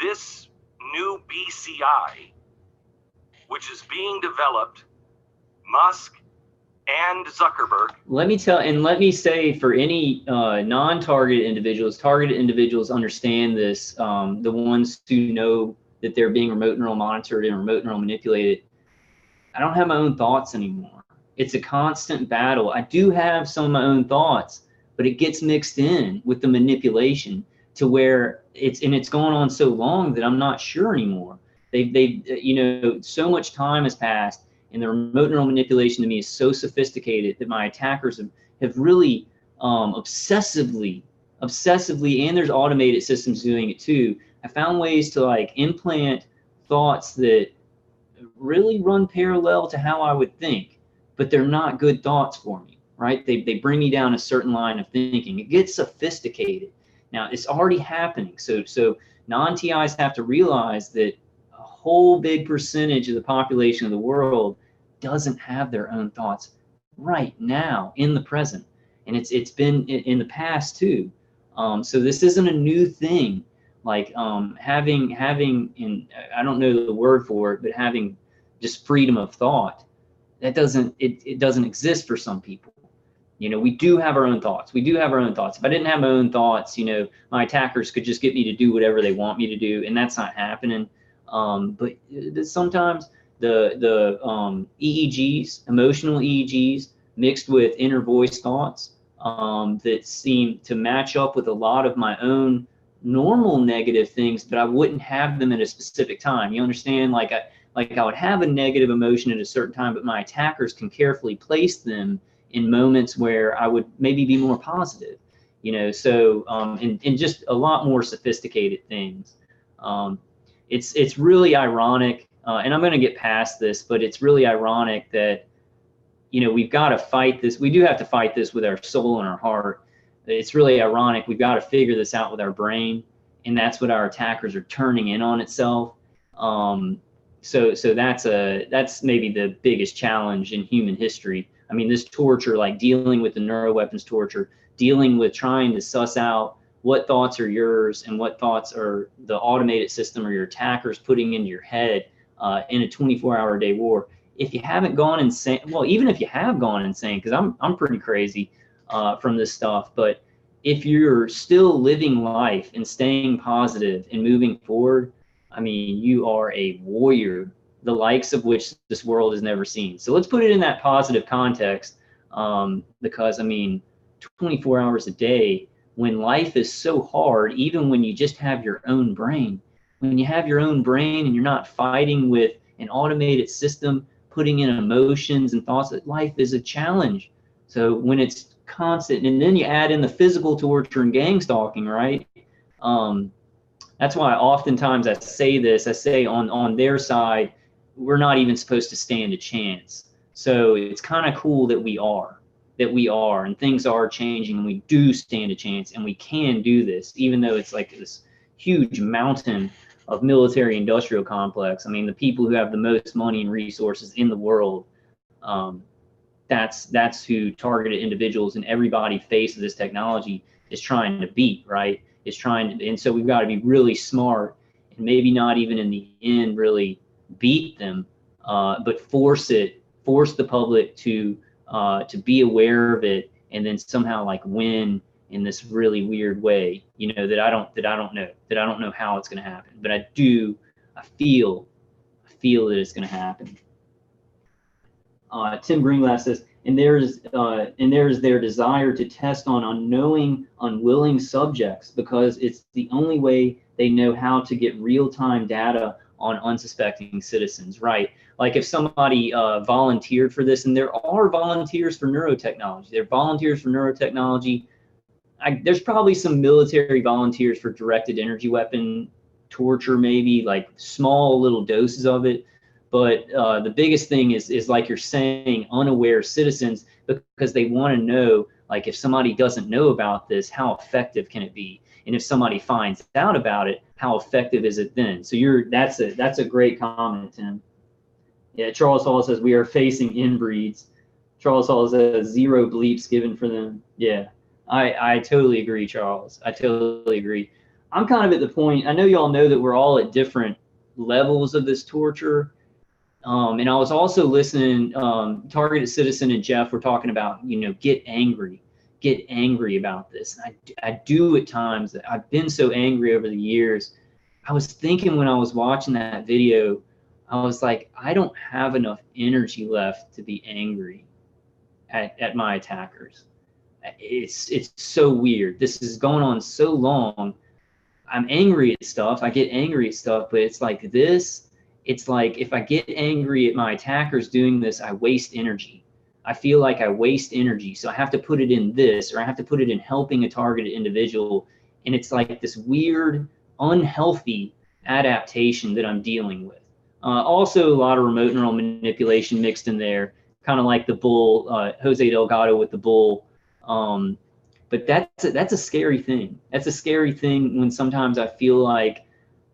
This new BCI, which is being developed, Musk and Zuckerberg. Let me say, for any non-targeted individuals, targeted individuals understand this. The ones who know that they're being remote neural monitored and remote neural manipulated. I don't have my own thoughts anymore. It's a constant battle. I do have some of my own thoughts, but it gets mixed in with the manipulation to where it's going on so long that I'm not sure anymore. So much time has passed. And the remote neural manipulation to me is so sophisticated that my attackers have really obsessively, and there's automated systems doing it too. I found ways to like implant thoughts that really run parallel to how I would think, but they're not good thoughts for me, right? They bring me down a certain line of thinking. It gets sophisticated. Now it's already happening. So non-TIs have to realize that a whole big percentage of the population of the world doesn't have their own thoughts right now in the present, and it's been in the past too. So this isn't a new thing. Like having in, I don't know the word for it, but having just freedom of thought, that doesn't exist for some people. We do have our own thoughts. If I didn't have my own thoughts, my attackers could just get me to do whatever they want me to do, and that's not happening. But sometimes the EEGs, emotional EEGs, mixed with inner voice thoughts that seem to match up with a lot of my own normal negative things, but I wouldn't have them at a specific time. You understand? Like I would have a negative emotion at a certain time, but my attackers can carefully place them in moments where I would maybe be more positive. So and just a lot more sophisticated things. It's really ironic, and I'm going to get past this, but it's really ironic that you know, we've got to fight this. We do have to fight this with our soul and our heart. It's really ironic. We've got to figure this out with our brain, and that's what our attackers are turning in on itself. So that's maybe the biggest challenge in human history. I mean, this torture, like dealing with the neuroweapons torture, dealing with trying to suss out what thoughts are yours and what thoughts are the automated system or your attackers putting into your head in a 24-hour day war. If you haven't gone insane, well, even if you have gone insane, because I'm pretty crazy from this stuff, but if you're still living life and staying positive and moving forward, I mean, you are a warrior, the likes of which this world has never seen. So let's put it in that positive context, because I mean, 24 hours a day, when life is so hard, even when you just have your own brain, when you have your own brain and you're not fighting with an automated system, putting in emotions and thoughts, that life is a challenge. So when it's constant, and then you add in the physical torture and gang stalking, right? That's why oftentimes I say this, I say on their side, we're not even supposed to stand a chance. So it's kind of cool that we are, and things are changing, and we do stand a chance, and we can do this, even though it's like this huge mountain of military industrial complex. I mean, the people who have the most money and resources in the world, that's who targeted individuals and everybody faced with this technology is trying to beat, right? Is trying to, and so we've got to be really smart and maybe not even in the end really beat them, but force the public to be aware of it, and then somehow like win in this really weird way, you know, that I don't know how it's going to happen, but I feel that it's going to happen. Tim Greenglass says, and there's their desire to test on unknowing, unwilling subjects because it's the only way they know how to get real-time data on unsuspecting citizens, right? Like if somebody volunteered for this, and there are volunteers for neurotechnology, there are volunteers for neurotechnology. There's probably some military volunteers for directed energy weapon torture, maybe like small little doses of it. But the biggest thing is like you're saying, unaware citizens, because they want to know, like if somebody doesn't know about this, how effective can it be? And if somebody finds out about it, how effective is it then? So that's a great comment, Tim. Yeah, Charles Hall says we are facing inbreeds. Charles Hall says 0 bleeps given for them. Yeah, I totally agree, Charles. I totally agree. I'm kind of at the point, I know y'all know that we're all at different levels of this torture. And I was also listening, Targeted Citizen and Jeff were talking about, you know, get angry about this. And I do at times. I've been so angry over the years. I was thinking when I was watching that video, I was like, I don't have enough energy left to be angry at my attackers. It's so weird. This is going on so long. I'm angry at stuff. I get angry at stuff, but it's like this. It's like if I get angry at my attackers doing this, I waste energy. I feel like I waste energy. So I have to put it in this, or I have to put it in helping a targeted individual. And it's like this weird, unhealthy adaptation that I'm dealing with. Also, a lot of remote neural manipulation mixed in there, kind of like the bull, Jose Delgado with the bull. But that's a scary thing. That's a scary thing when sometimes I feel like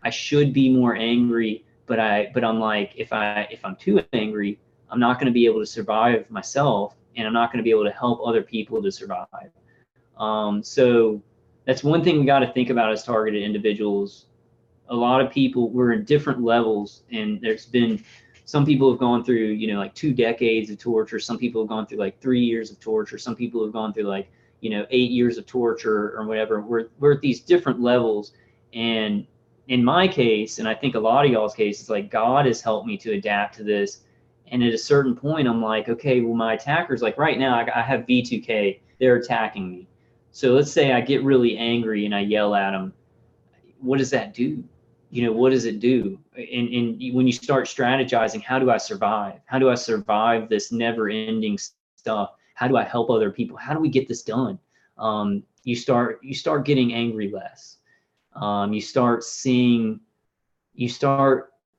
I should be more angry, but I'm like, if I'm too angry, I'm not going to be able to survive myself, and I'm not going to be able to help other people to survive. So that's one thing we got to think about as targeted individuals. A lot of people, we're in different levels, and there's been some people have gone through, you know, like 2 decades of torture. Some people have gone through like 3 years of torture. Some people have gone through like, you know, 8 years of torture or whatever. We're at these different levels, and in my case, and I think a lot of y'all's cases, like God has helped me to adapt to this. And at a certain point, I'm like, okay, well, my attackers, like right now, I have V2K, they're attacking me. So let's say I get really angry and I yell at them. What does that do? You know, what does it do? And when you start strategizing, how do I survive? How do I survive this never-ending stuff? How do I help other people? How do we get this done? You start getting angry less. You start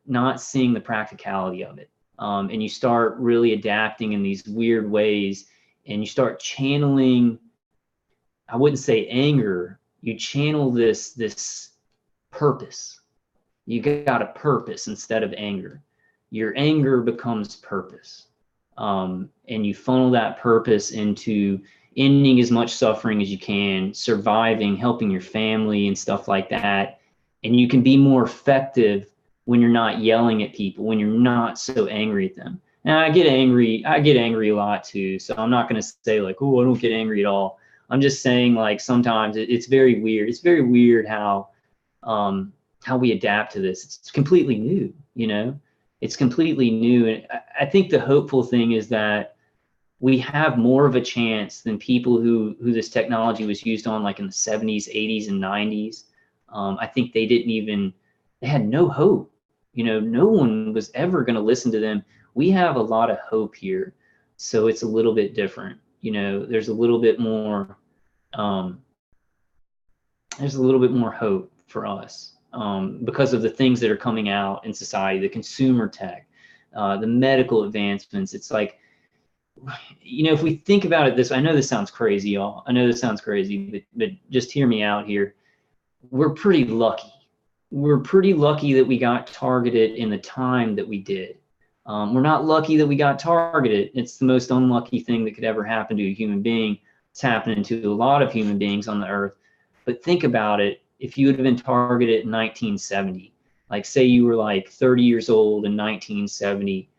not seeing the practicality of it. and you start really adapting in these weird ways, and you start channeling, I wouldn't say anger, you channel this purpose. You got a purpose instead of anger. Your anger becomes purpose. And you funnel that purpose into ending as much suffering as you can, surviving, helping your family and stuff like that. And you can be more effective when you're not yelling at people, when you're not so angry at them. Now I get angry a lot too. So I'm not going to say like, oh, I don't get angry at all. I'm just saying like sometimes it's very weird. It's very weird how we adapt to this. It's completely new, you know, it's completely new. And I think the hopeful thing is that we have more of a chance than people who this technology was used on, like in the 70s, 80s, and 90s. I think they had no hope. You know, no one was ever going to listen to them. We have a lot of hope here. So it's a little bit different. You know, there's a little bit more hope for us because of the things that are coming out in society, the consumer tech, the medical advancements. It's like, you know, if we think about it this, I know this sounds crazy, y'all. I know this sounds crazy, but just hear me out here. We're pretty lucky. We're pretty lucky that we got targeted in the time that we did. We're not lucky that we got targeted. It's the most unlucky thing that could ever happen to a human being. It's happening to a lot of human beings on the earth. But think about it. If you would have been targeted in 1970, like say you were like 30 years old in 1970,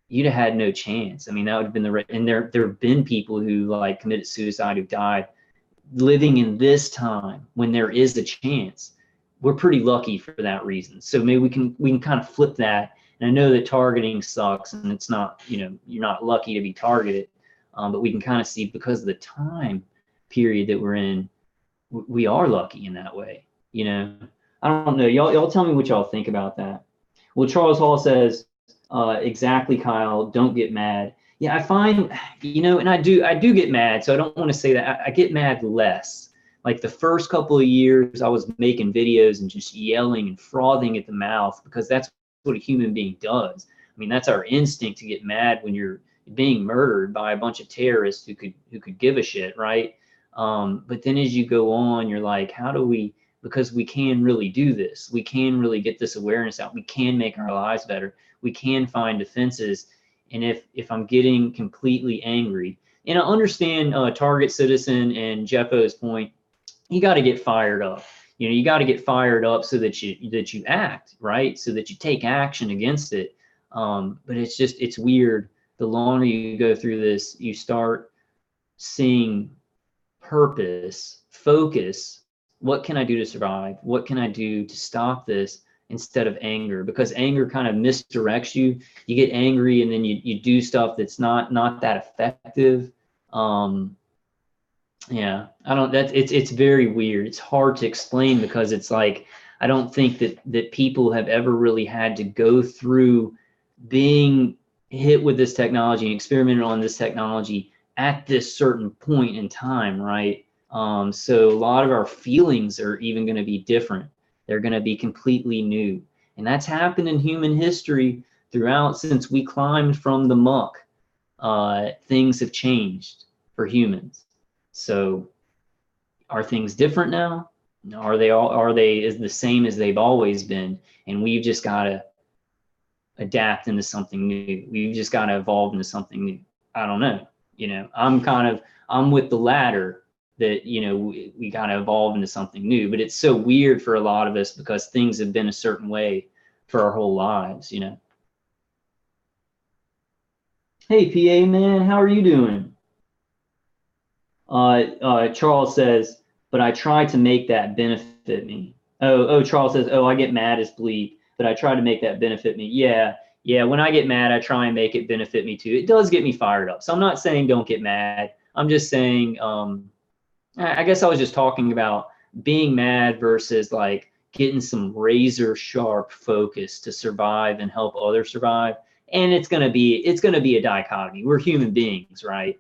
you'd have had no chance. I mean, that would have been and there have been people who like committed suicide, who died living in this time when there is a chance. We're pretty lucky for that reason. So maybe we can kind of flip that. And I know that targeting sucks, and it's not, you know, you're not lucky to be targeted, but we can kind of see because of the time period that we're in, we are lucky in that way. You know, I don't know. Y'all tell me what y'all think about that. Well, Charles Hall says, exactly, Kyle, don't get mad. Yeah, I find, you know, and I do get mad. So I don't want to say that. I get mad less. Like the first couple of years, I was making videos and just yelling and frothing at the mouth because that's what a human being does. I mean, that's our instinct to get mad when you're being murdered by a bunch of terrorists who could give a shit, right? But then as you go on, you're like, how do we, because we can really do this. We can really get this awareness out. We can make our lives better. We can find defenses. And if I'm getting completely angry, and I understand Target Citizen and Jeffo's point, you got to get fired up. You know, you got to get fired up so that you act, right? So that you take action against it. But it's weird. The longer you go through this, you start seeing purpose, focus. What can I do to survive? What can I do to stop this, instead of anger? Because anger kind of misdirects you. You get angry and then you do stuff that's not that effective. Yeah, it's very weird. It's hard to explain because it's like, I don't think that people have ever really had to go through being hit with this technology and experimented on this technology at this certain point in time, right? So a lot of our feelings are even going to be different. They're going to be completely new. And that's happened in human history throughout since we climbed from the muck. Things have changed for humans. So are things different now? Are they the same as they've always been? And we've just got to adapt into something new. We've just got to evolve into something new. I don't know. You know, I'm with the latter, that, you know, we got to evolve into something new. But it's so weird for a lot of us because things have been a certain way for our whole lives, you know. Hey, PA man, how are you doing? Charles says, but I try to make that benefit me. Oh, Charles says, oh, I get mad as bleep, but I try to make that benefit me. Yeah. When I get mad, I try and make it benefit me too. It does get me fired up. So I'm not saying don't get mad. I'm just saying, I guess I was just talking about being mad versus like getting some razor sharp focus to survive and help others survive. And it's gonna be a dichotomy. We're human beings, right?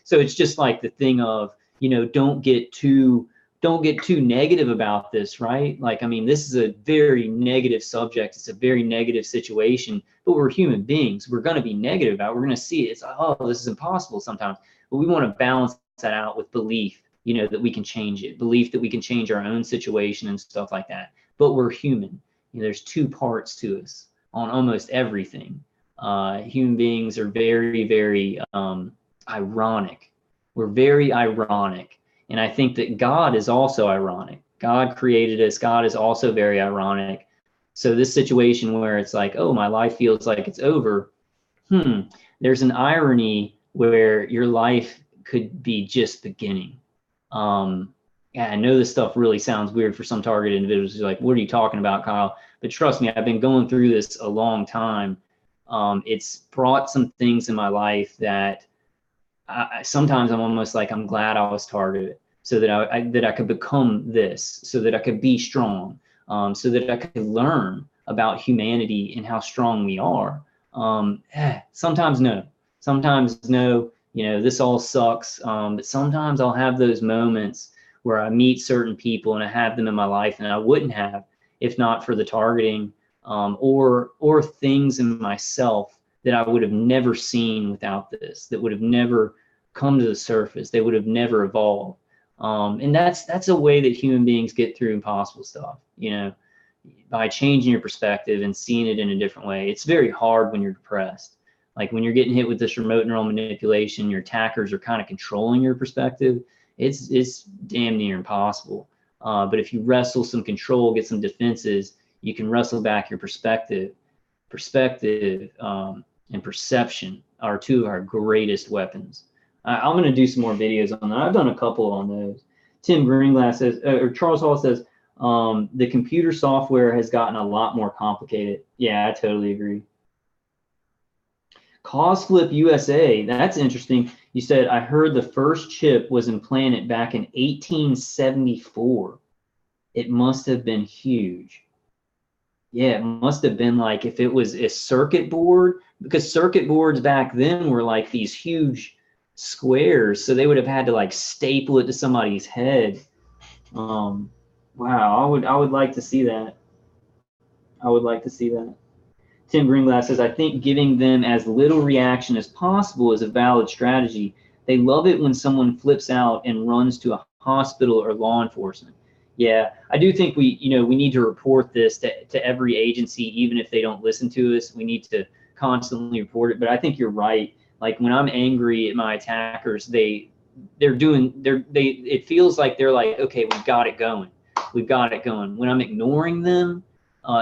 So it's just like the thing of, you know, don't get too don't get too negative about this, right? Like, I mean, this is a very negative subject. It's a very negative situation, but we're human beings. We're going to be negative about it. We're going to see it. It's like, oh, this is impossible sometimes. But we want to balance that out with belief, you know, that we can change it, belief that we can change our own situation and stuff like that. But we're human. You know, there's two parts to us on almost everything. Human beings are very, very ironic. We're very ironic. And I think that God is also ironic. God created us. God is also very ironic. So this situation where it's like, oh, my life feels like it's over. There's an irony where your life could be just beginning. Yeah, I know this stuff really sounds weird for some target individuals who are like, what are you talking about, Kyle? But trust me, I've been going through this a long time. It's brought some things in my life that sometimes I'm almost like, I'm glad I was targeted so that I could become this, so that I could be strong, so that I could learn about humanity and how strong we are. Sometimes no, you know, this all sucks. But sometimes I'll have those moments where I meet certain people and I have them in my life and I wouldn't have if not for the targeting, or things in myself that I would have never seen without this, that would have never come to the surface. They would have never evolved. And that's a way that human beings get through impossible stuff, you know, by changing your perspective and seeing it in a different way. It's very hard when you're depressed. Like when you're getting hit with this remote neural manipulation, your attackers are kind of controlling your perspective. It's damn near impossible. But if you wrestle some control, get some defenses, you can wrestle back your perspective. And perception are two of our greatest weapons. I'm going to do some more videos on that. I've done a couple on those. Tim Greenglass says, or Charles Hall says, the computer software has gotten a lot more complicated. Yeah, I totally agree. Causeflip USA, that's interesting. You said, I heard the first chip was implanted back in 1874. It must have been huge. Yeah, it must have been like if it was a circuit board, because circuit boards back then were like these huge squares. So they would have had to like staple it to somebody's head. Wow, I would like to see that. I would like to see that. Tim Greenglass says, I think giving them as little reaction as possible is a valid strategy. They love it when someone flips out and runs to a hospital or law enforcement. Yeah, I do think we need to report this to every agency, even if they don't listen to us. We need to constantly report it. But I think you're right. Like when I'm angry at my attackers, it feels like they're like, okay, we've got it going. We've got it going. When I'm ignoring them,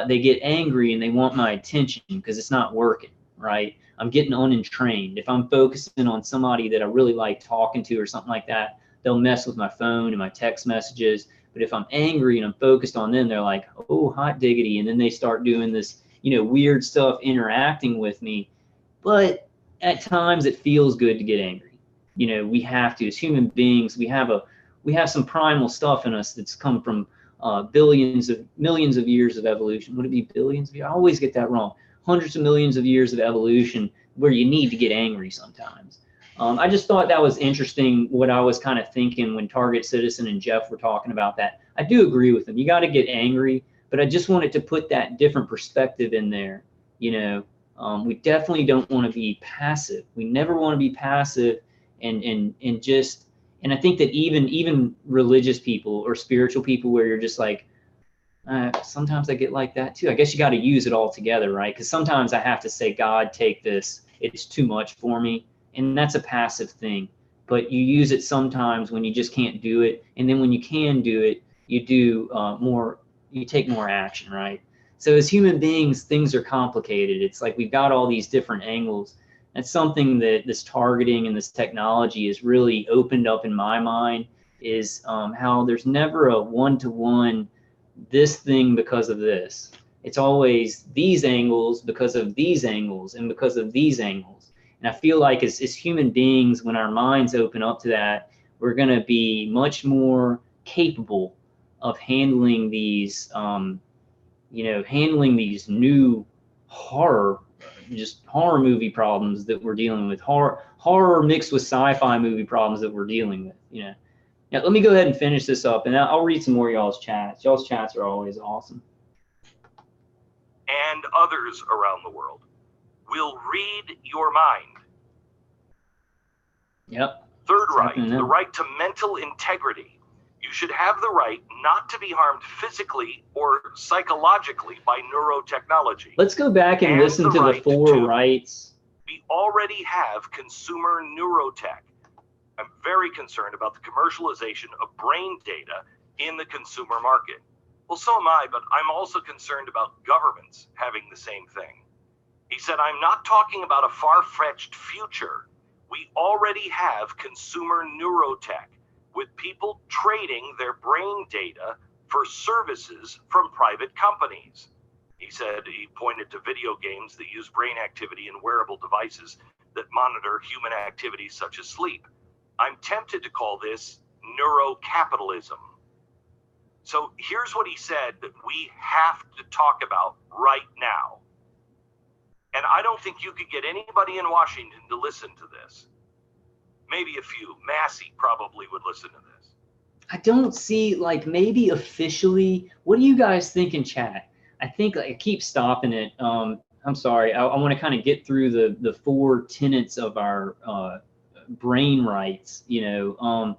they get angry and they want my attention because it's not working, right? I'm getting unentrained. If I'm focusing on somebody that I really like talking to or something like that, they'll mess with my phone and my text messages. But if I'm angry and I'm focused on them, they're like, oh, hot diggity. And then they start doing this, weird stuff, interacting with me. But at times it feels good to get angry. We have to, as human beings, we have some primal stuff in us that's come from millions of years of evolution. Would it be billions of years? I always get that wrong. Hundreds of millions of years of evolution where you need to get angry sometimes. I just thought that was interesting what I was kind of thinking when Target Citizen and Jeff were talking about that. I do agree with them. You got to get angry, but I just wanted to put that different perspective in there. We definitely don't want to be passive. We never want to be passive and I think that even religious people or spiritual people where you're just like, sometimes I get like that too. I guess you got to use it all together, right? Because sometimes I have to say, God, take this. It's too much for me. And that's a passive thing. But you use it sometimes when you just can't do it. And then when you can do it, you do you take more action, right? So as human beings, things are complicated. It's like we've got all these different angles. That's something that this targeting and this technology has really opened up in my mind is how there's never a one-to-one this thing because of this. It's always these angles because of these angles and because of these angles. And I feel like as human beings, when our minds open up to that, we're going to be much more capable of handling these, handling these new horror movie problems that we're dealing with, horror mixed with sci-fi movie problems that we're dealing with, Yeah, let me go ahead and finish this up, and I'll read some more of y'all's chats. Y'all's chats are always awesome. And others around the world will read your mind. Yep. Third right, the right to mental integrity. You should have the right not to be harmed physically or psychologically by neurotechnology. Let's go back and listen to the 4 rights. We already have consumer neurotech. I'm very concerned about the commercialization of brain data in the consumer market. Well, so am I, but I'm also concerned about governments having the same thing. He said, I'm not talking about a far-fetched future. We already have consumer neurotech, with people trading their brain data for services from private companies. He said he pointed to video games that use brain activity and wearable devices that monitor human activities such as sleep. I'm tempted to call this neurocapitalism. So here's what he said that we have to talk about right now. And I don't think you could get anybody in Washington to listen to this. Maybe a few. Massey probably would listen to this. I don't see, like, maybe officially. What do you guys think in chat? I think, like, I keep stopping it. I'm sorry. I want to kind of get through the 4 tenets of our brain rights. You know,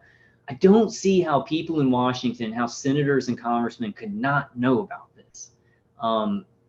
I don't see how people in Washington, how senators and congressmen could not know about this.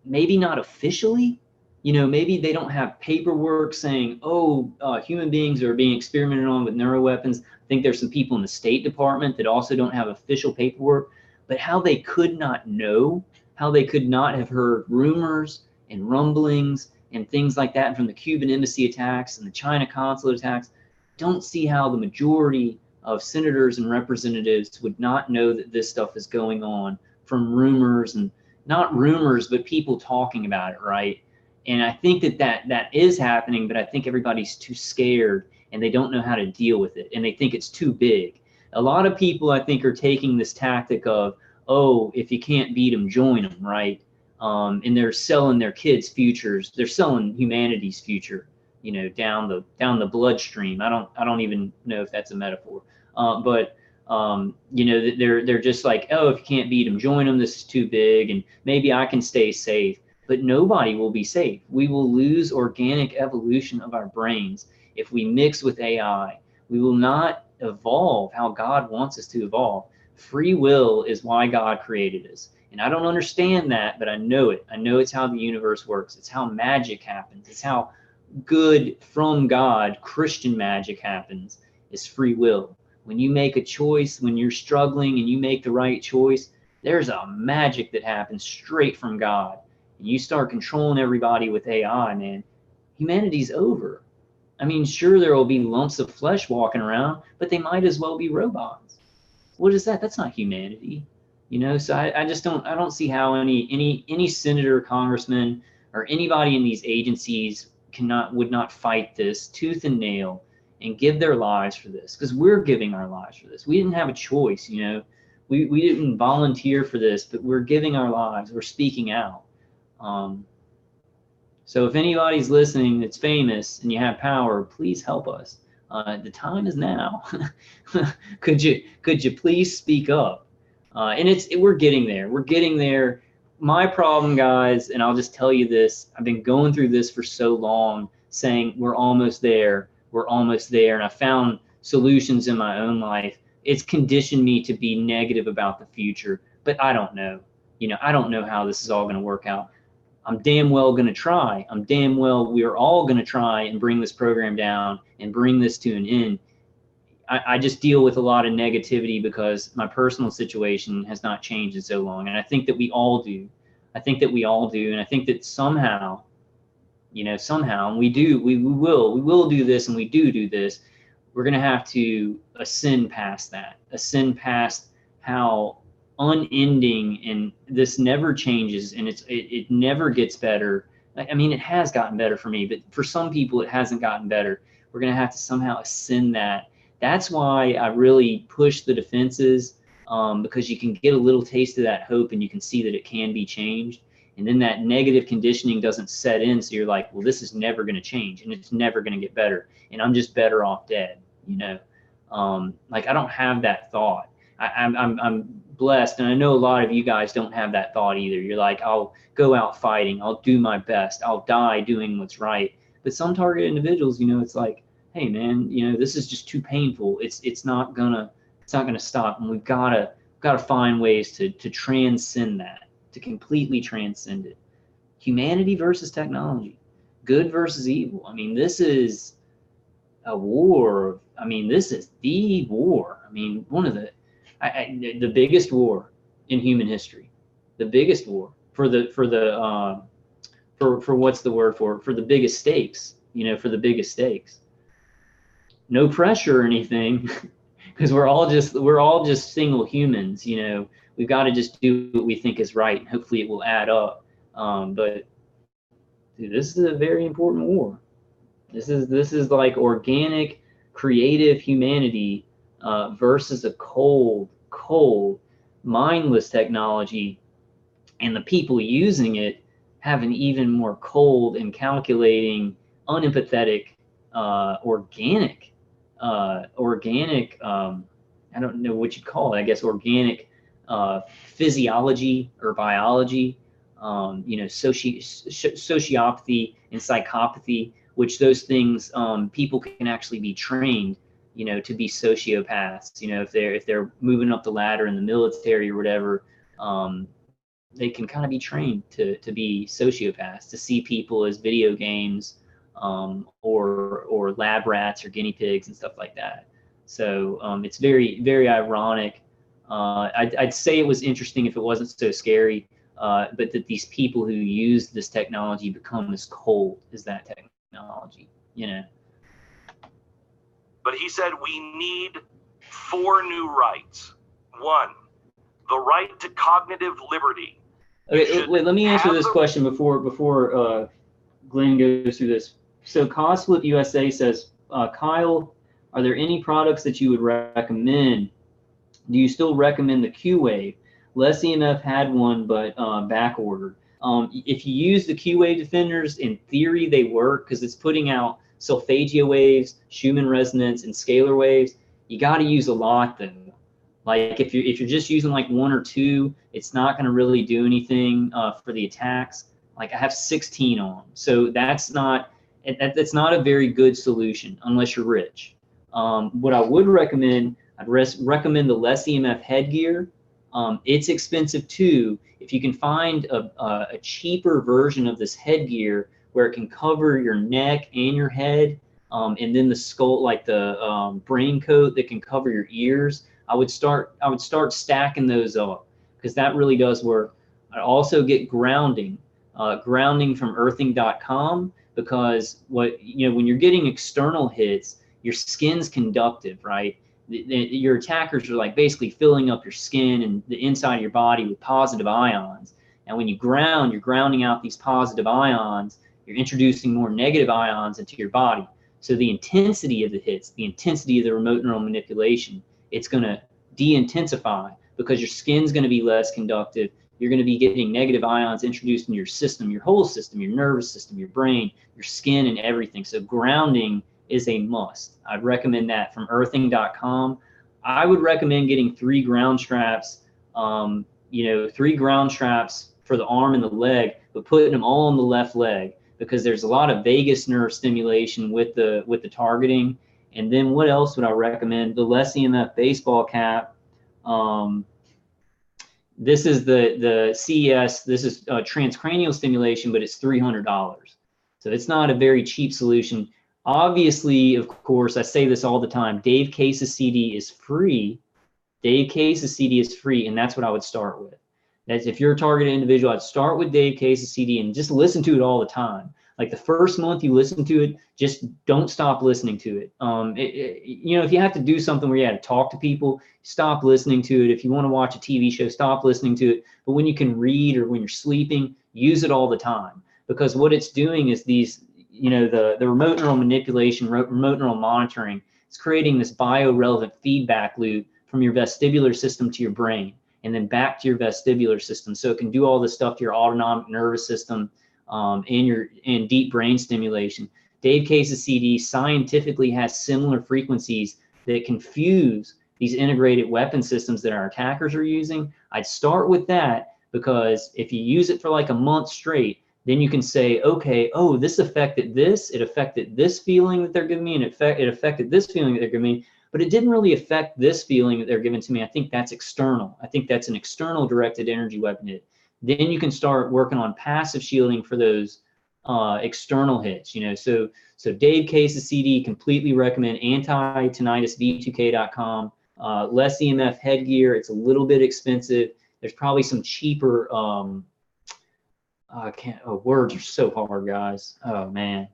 Maybe not officially. You know, maybe they don't have paperwork saying, oh, human beings are being experimented on with neuroweapons. I think there's some people in the State Department that also don't have official paperwork. But how they could not know, how they could not have heard rumors and rumblings and things like that from the Cuban embassy attacks and the China consulate attacks, don't see how the majority of senators and representatives would not know that this stuff is going on from rumors, and not rumors, but people talking about it, right? And I think that is happening, but I think everybody's too scared and they don't know how to deal with it, and they think it's too big. A lot of people, I think, are taking this tactic of, oh, if you can't beat them, join them, right? And they're selling their kids' futures. They're selling humanity's future, you know, down the bloodstream. I don't even know if that's a metaphor, but you know, they're just like, oh, if you can't beat them, join them. This is too big, and maybe I can stay safe. But nobody will be safe. We will lose organic evolution of our brains if we mix with AI. We will not evolve how God wants us to evolve. Free will is why God created us. And I don't understand that, but I know it. I know it's how the universe works. It's how magic happens. It's how good from God Christian magic happens, is free will. When you make a choice, when you're struggling and you make the right choice, there's a magic that happens straight from God. And you start controlling everybody with AI, man, humanity's over. I mean, sure, there will be lumps of flesh walking around, but they might as well be robots. What is that? That's not humanity, you know. So I just don't see how any senator, congressman, or anybody in these agencies would not fight this tooth and nail and give their lives for this, because we're giving our lives for this. We didn't have a choice, you know. We didn't volunteer for this, but we're giving our lives. We're speaking out. So if anybody's listening that's famous and you have power, please help us. The time is now. could you please speak up? And we're getting there. We're getting there. My problem, guys, and I'll just tell you this, I've been going through this for so long, saying we're almost there, and I found solutions in my own life. It's conditioned me to be negative about the future, but I don't know. You know, I don't know how this is all going to work out. I'm damn well going to try. We're all going to try and bring this program down and bring this to an end. I just deal with a lot of negativity because my personal situation has not changed in so long. And I think that we all do. And I think that somehow, you know, and we will do this, and we do this. We're going to have to ascend past that, ascend past how unending, and this never changes, and it never gets better. I mean, it has gotten better for me, but for some people it hasn't gotten better. We're going to have to somehow ascend that. That's why I really push the defenses, because you can get a little taste of that hope, and you can see that it can be changed, and then that negative conditioning doesn't set in, so you're like, well, this is never going to change, and it's never going to get better, and I'm just better off dead, you know. Like I don't have that thought. I'm blessed, and I know a lot of you guys don't have that thought either. You're like, I'll go out fighting, I'll do my best, I'll die doing what's right. But some target individuals, it's like, hey man, this is just too painful. It's not gonna stop, and we've gotta find ways to transcend that, to completely transcend it. Humanity versus technology, good versus evil. I mean, this is a war. I mean, this is the war. I mean, one of the biggest war in human history, the biggest war for what's the word for the biggest stakes, for the biggest stakes. No pressure or anything, because we're all just single humans. We've got to just do what we think is right, and hopefully it will add up. But dude, this is a very important war. This is like organic, creative humanity versus a cold, mindless technology, and the people using it have an even more cold and calculating, unempathetic, organic. I don't know what you'd call it. I guess organic physiology or biology. Sociopathy and psychopathy, which those things people can actually be trained, to be sociopaths. If they're moving up the ladder in the military or whatever, they can kind of be trained to be sociopaths, to see people as video games, or lab rats or guinea pigs and stuff like that. So it's very, very ironic. I'd say it was interesting if it wasn't so scary. But that these people who use this technology become as cold as that technology, But he said we need 4 new rights. 1, the right to cognitive liberty. Okay, wait, let me answer this question before Glenn goes through this. So Cosflip USA says, Kyle, are there any products that you would recommend? Do you still recommend the Q-Wave? Les EMF had one, but back ordered. If you use the Q-Wave defenders, in theory they work because it's putting out solfeggio waves, Schumann resonance, and scalar waves. You got to use a lot though. Like if you're just using like 1 or 2, it's not going to really do anything for the attacks. Like I have 16 on, so that's not a very good solution unless you're rich. What I would recommend, I'd recommend the Les EMF headgear. It's expensive too. If you can find a cheaper version of this headgear where it can cover your neck and your head, and then the skull, like the brain coat that can cover your ears, I would start stacking those up because that really does work. I also get grounding from earthing.com, because when you're getting external hits, your skin's conductive, right? Your attackers are like basically filling up your skin and the inside of your body with positive ions. And when you ground, you're grounding out these positive ions. You're introducing more negative ions into your body. So the intensity of the hits, the intensity of the remote neural manipulation, it's going to de-intensify because your skin's going to be less conductive. You're going to be getting negative ions introduced into your system, your whole system, your nervous system, your brain, your skin, and everything. So grounding is a must. I'd recommend that from earthing.com. I would recommend getting 3 ground straps, 3 ground straps for the arm and the leg, but putting them all on the left leg, because there's a lot of vagus nerve stimulation with the targeting. And then what else would I recommend? The Les EMF baseball cap. This is the CES. This is transcranial stimulation, but it's $300. So it's not a very cheap solution. Obviously, of course, I say this all the time, Dave Case's CD is free. Dave Case's CD is free, and that's what I would start with. That's if you're a targeted individual, I'd start with Dave Case's CD and just listen to it all the time. Like the first month you listen to it, just don't stop listening to it. If you have to do something where you have to talk to people, stop listening to it. If you want to watch a TV show, stop listening to it. But when you can read or when you're sleeping, use it all the time, because what it's doing is these, the remote neural manipulation, remote neural monitoring, it's creating this biorelevant feedback loop from your vestibular system to your brain and then back to your vestibular system. So it can do all this stuff to your autonomic nervous system, and deep brain stimulation. Dave Case's CD scientifically has similar frequencies that confuse these integrated weapon systems that our attackers are using. I'd start with that, because if you use it for like a month straight, then you can say, okay, oh, this affected this, it affected this feeling that they're giving me, and it affected this feeling that they're giving me, but it didn't really affect this feeling that they're giving to me. I think that's external. I think that's an external directed energy weapon hit. Then you can start working on passive shielding for those external hits. So Dave Case's CD, completely recommend, anti-tinnitusv2k.com. Less EMF headgear. It's a little bit expensive. There's probably some cheaper. Words are so hard, guys. Oh man.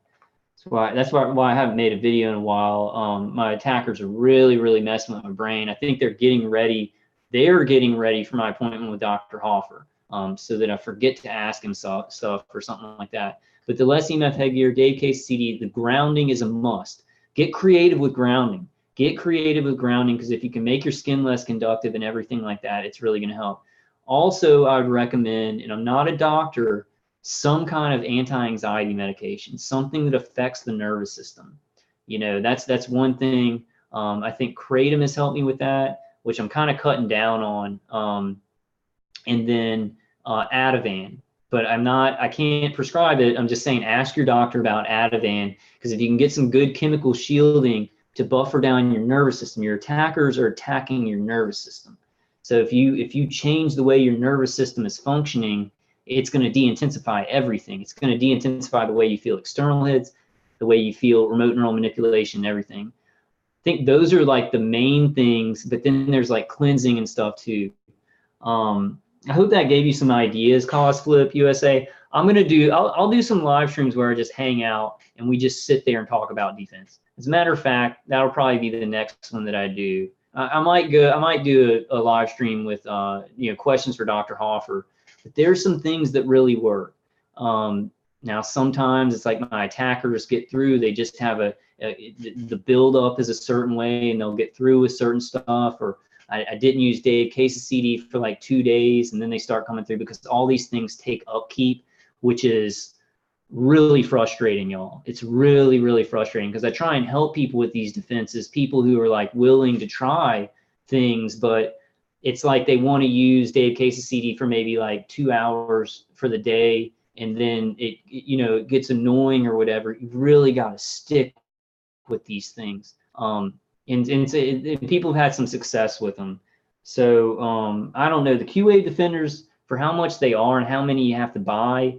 That's why I haven't made a video in a while. My attackers are really messing with my brain. I think they're getting ready. They're getting ready for my appointment with Dr. Hoffer, so that I forget to ask him stuff or something like that. But the less EMF headgear, Dave Case CD, the grounding is a must. Get creative with grounding. Get creative with grounding, because if you can make your skin less conductive and everything like that, it's really going to help. Also, I would recommend, and I'm not a doctor, some kind of anti-anxiety medication, something that affects the nervous system. That's one thing. I think kratom has helped me with that, which I'm kind of cutting down on. And then Ativan, but I can't prescribe it. I'm just saying, ask your doctor about Ativan, because if you can get some good chemical shielding to buffer down your nervous system, your attackers are attacking your nervous system. So if you change the way your nervous system is functioning, it's going to de-intensify everything. It's going to de-intensify the way you feel external hits, the way you feel remote neural manipulation, everything. I think those are like the main things, but then there's like cleansing and stuff too. I hope that gave you some ideas, Cosflip USA. I'll do some live streams where I just hang out and we just sit there and talk about defense. As a matter of fact, that'll probably be the next one that I do. I might do a live stream with questions for Dr. Hoffer. But there's some things that really work. Now, sometimes it's like my attackers get through. They just have the buildup is a certain way, and they'll get through with certain stuff. Or I didn't use Dave Case's CD for like 2 days, and then they start coming through, because all these things take upkeep, which is really frustrating, y'all. It's really frustrating, because I try and help people with these defenses, people who are like willing to try things, but it's like they want to use Dave Case's CD for maybe like 2 hours for the day, and then it gets annoying or whatever. You really got to stick with these things. And people have had some success with them. So I don't know, the Q-Wave defenders, for how much they are and how many you have to buy,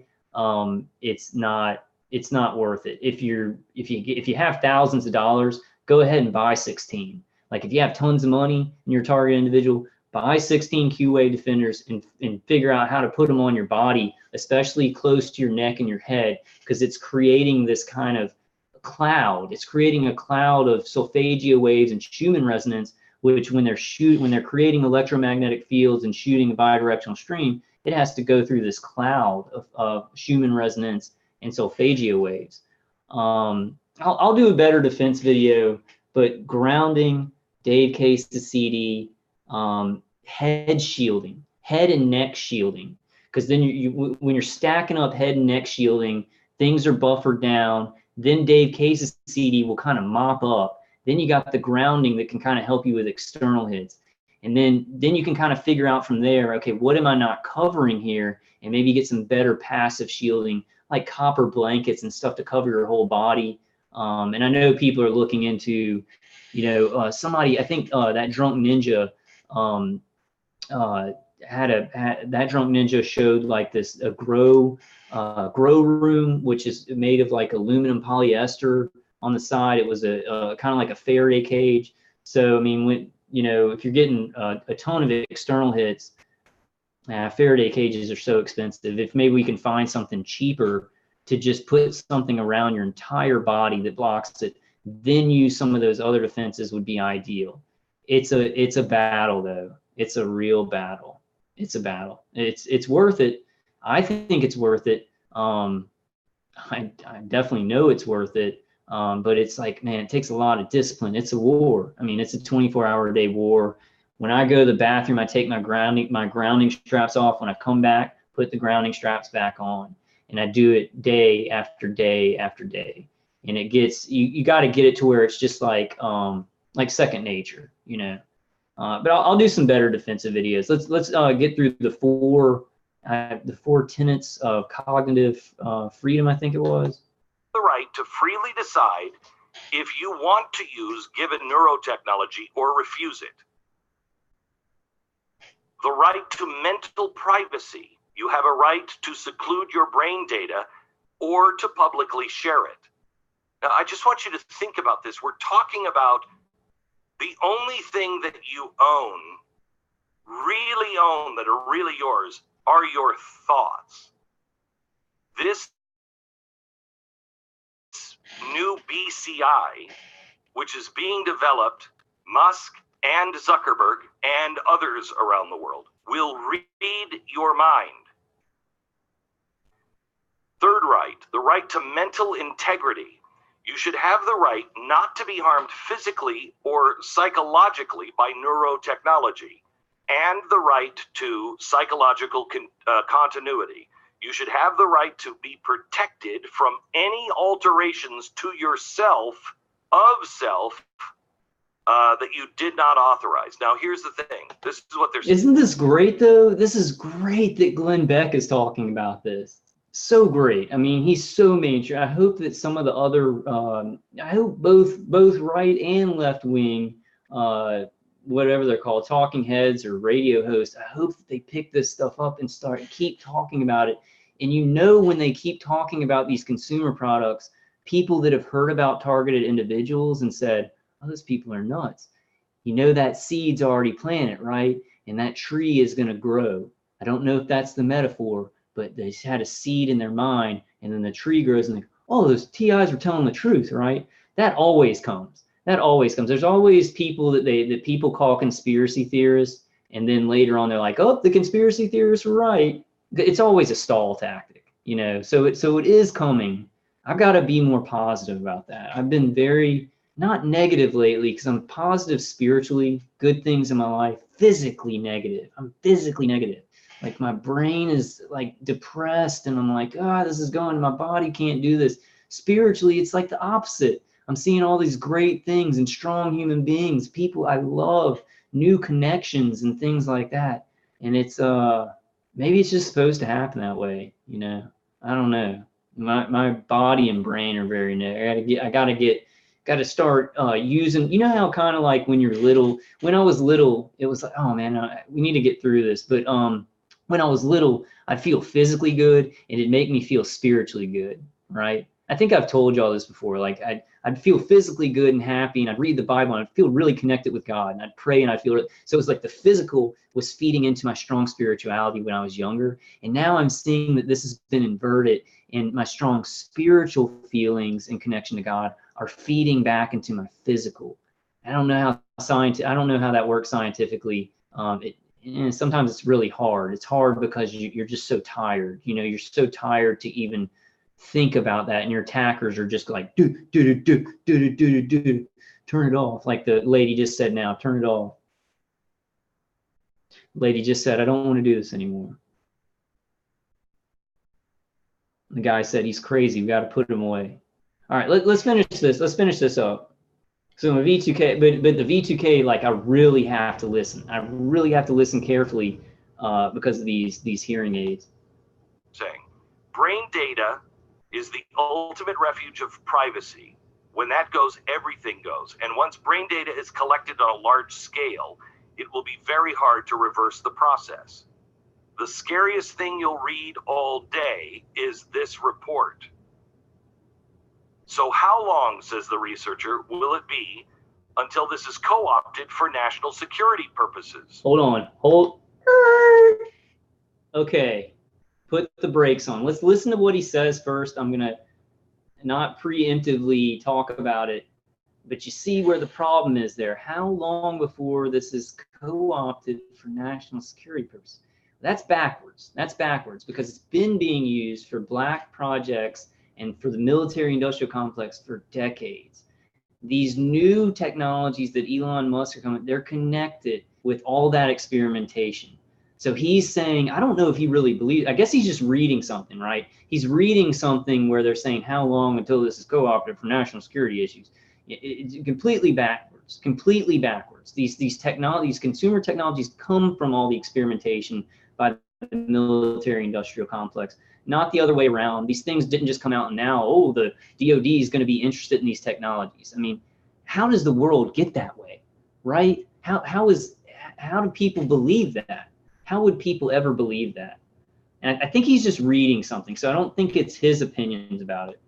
it's not worth it. If you have thousands of dollars, go ahead and buy 16. Like if you have tons of money and you're a target individual, buy 16 Q-Wave defenders and figure out how to put them on your body, especially close to your neck and your head, because it's creating this kind of cloud. It's creating a cloud of solfeggio waves and Schumann resonance, which when they're creating electromagnetic fields and shooting a bidirectional stream, it has to go through this cloud of Schumann resonance and solfeggio waves. I'll do a better defense video, but grounding, Dave Case's CD, head shielding, head and neck shielding, because then when you're stacking up head and neck shielding, things are buffered down. Then Dave Case's CD will kind of mop up. Then you got the grounding that can kind of help you with external hits. And then you can kind of figure out from there, okay, what am I not covering here? And maybe get some better passive shielding, like copper blankets and stuff to cover your whole body. And I know people are looking into, somebody, I think that drunk ninja that drunk ninja showed like this grow room, which is made of like aluminum polyester on the side. It was a kind of like a Faraday cage. So I mean, if you're getting a ton of external hits, Faraday cages are so expensive. If maybe we can find something cheaper to just put something around your entire body that blocks it, then use some of those other defenses would be ideal. It's a battle though. It's a real battle. It's a battle. It's worth it. I think it's worth it. I definitely know it's worth it. But it's like, man, it takes a lot of discipline. It's a war. I mean, it's a 24-hour-a-day war. When I go to the bathroom, I take my grounding straps off. When I come back, put the grounding straps back on, and I do it day after day after day. And it gets, you got to get it to where it's just like, like second nature, you know. But I'll do some better defensive videos. Let's get through the four tenets of cognitive freedom, I think it was. The right to freely decide if you want to use given neurotechnology or refuse it. The right to mental privacy. You have a right to seclude your brain data or to publicly share it. Now, I just want you to think about this. We're talking about the only thing that you own, really own, that are really yours, are your thoughts. This new BCI, which is being developed, Musk and Zuckerberg and others around the world, will read your mind. Third right, the right to mental integrity. You should have the right not to be harmed physically or psychologically by neurotechnology, and the right to psychological continuity. You should have the right to be protected from any alterations to yourself, of self, that you did not authorize. Now, here's the thing. This is what they're saying. Isn't this great, though? This is great that Glenn Beck is talking about this. So great. I mean, he's so mainstream. I hope that some of the other, I hope both right and left wing, whatever they're called, talking heads or radio hosts, I hope that they pick this stuff up and keep talking about it. And you know, when they keep talking about these consumer products, people that have heard about targeted individuals and said, oh, those people are nuts. You know, that seed's already planted, right? And that tree is going to grow. I don't know if that's the metaphor, but they had a seed in their mind, and then the tree grows, and they, oh, those TIs were telling the truth, right? That always comes. That always comes. There's always people that people call conspiracy theorists, and then later on they're like, oh, the conspiracy theorists were right. It's always a stall tactic, you know. So it is coming. I've got to be more positive about that. I've been very not negative lately because I'm positive spiritually, good things in my life. Physically negative. I'm physically negative. Like my brain is like depressed and I'm like, this is going, my body can't do this. Spiritually, it's like the opposite. I'm seeing all these great things and strong human beings, people I love, new connections and things like that. And it's, maybe it's just supposed to happen that way. You know, I don't know. My body and brain are very negative. I gotta start using, you know how kind of like when you're little, when I was little, it was like, oh man, we need to get through this. But, when I was little, I'd feel physically good and it'd make me feel spiritually good, right? I think I've told y'all this before. Like I'd feel physically good and happy, and I'd read the Bible and I'd feel really connected with God, and I'd pray and I'd feel it. So it was like the physical was feeding into my strong spirituality when I was younger. And now I'm seeing that this has been inverted, and my strong spiritual feelings and connection to God are feeding back into my physical. I don't know how that works scientifically. And sometimes it's really hard. It's hard because you're just so tired. You know, you're so tired to even think about that, and your attackers are just like do, turn it off. Like the lady just said now, turn it off. Lady just said, I don't want to do this anymore. The guy said he's crazy. We got to put him away. All right, let's finish this. Let's finish this up. So my V2K, but the V2K, like I really have to listen. I really have to listen carefully because of these hearing aids. Saying brain data is the ultimate refuge of privacy. When that goes, everything goes. And once brain data is collected on a large scale, it will be very hard to reverse the process. The scariest thing you'll read all day is this report. So how long, says the researcher, will it be until this is co-opted for national security purposes? Hold on. Okay. Put the brakes on. Let's listen to what he says first. I'm going to not preemptively talk about it, but you see where the problem is there. How long before this is co-opted for national security purposes? That's backwards. That's backwards because it's been being used for black projects and for the military industrial complex for decades. These new technologies that Elon Musk are coming, they're connected with all that experimentation. So he's saying, I don't know if he really believes, I guess he's just reading something, right? He's reading something where they're saying how long until this is co-opted for national security issues. It's completely backwards. backwards, completely backwards. These technologies, consumer technologies, come from all the experimentation by the military industrial complex, not the other way around. These things didn't just come out and now, oh, the DoD is going to be interested in these technologies. I mean, how does the world get that way, right? How do people believe that? How would people ever believe that? And I think he's just reading something, so I don't think it's his opinions about it.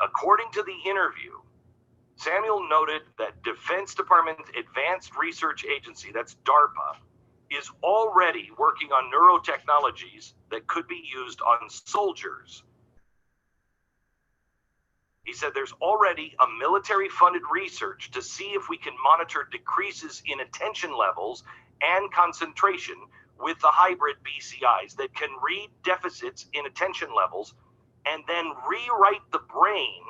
According to the interview, Samuel noted that Defense Department Advanced Research Agency, that's DARPA, is already working on neurotechnologies that could be used on soldiers. He said there's already a military-funded research to see if we can monitor decreases in attention levels and concentration with the hybrid BCIs that can read deficits in attention levels and then rewrite the brain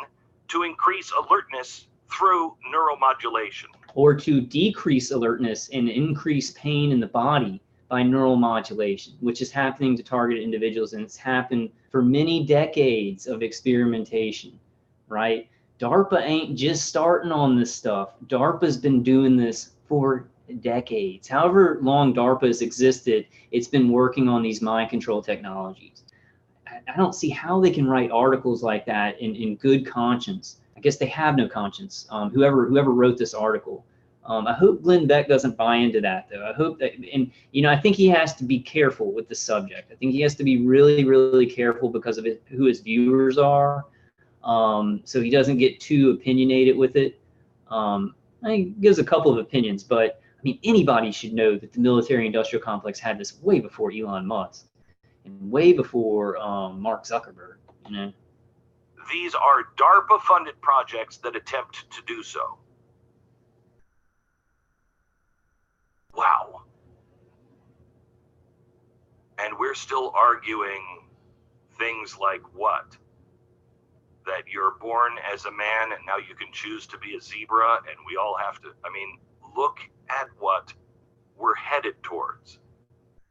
to increase alertness through neuromodulation. Or to decrease alertness and increase pain in the body by neuromodulation, which is happening to targeted individuals, and it's happened for many decades of experimentation, right? DARPA ain't just starting on this stuff. DARPA's been doing this for decades. However long DARPA has existed, it's been working on these mind control technologies. I don't see how they can write articles like that in good conscience. I guess they have no conscience. Whoever wrote this article. I hope Glenn Beck doesn't buy into that, though. I hope that, and I think he has to be careful with the subject. I think he has to be really, really careful because of who his viewers are, so he doesn't get too opinionated with it. He gives a couple of opinions, but I mean, anybody should know that the military-industrial complex had this way before Elon Musk and way before Mark Zuckerberg. These are DARPA-funded projects that attempt to do so. Wow. And we're still arguing things like what? That you're born as a man and now you can choose to be a zebra and we all have to, I mean, look at what we're headed towards.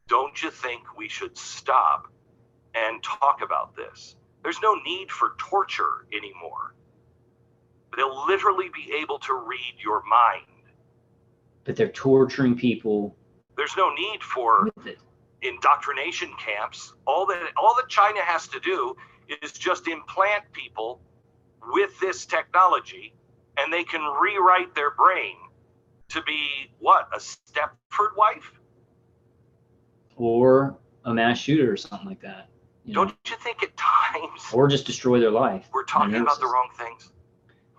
Don't you think we should stop and talk about this? There's no need for torture anymore. They'll literally be able to read your mind. But they're torturing people. There's no need for indoctrination camps. All that China has to do is just implant people with this technology, and they can rewrite their brain to be what? A Stepford wife? Or a mass shooter or something like that. Don't you think at times? Or just destroy their life. We're talking about the wrong things.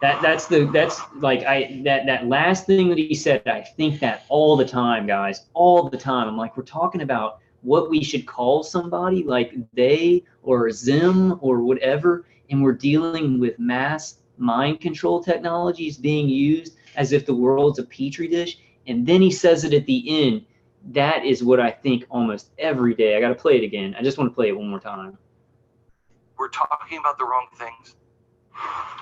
That's like that last thing that he said. I think that all the time, guys, all the time. I'm like, we're talking about what we should call somebody, like they or them or whatever, and we're dealing with mass mind control technologies being used as if the world's a petri dish. And then he says it at the end. That is what I think almost every day. I got to play it again. I just want to play it one more time. We're talking about the wrong things.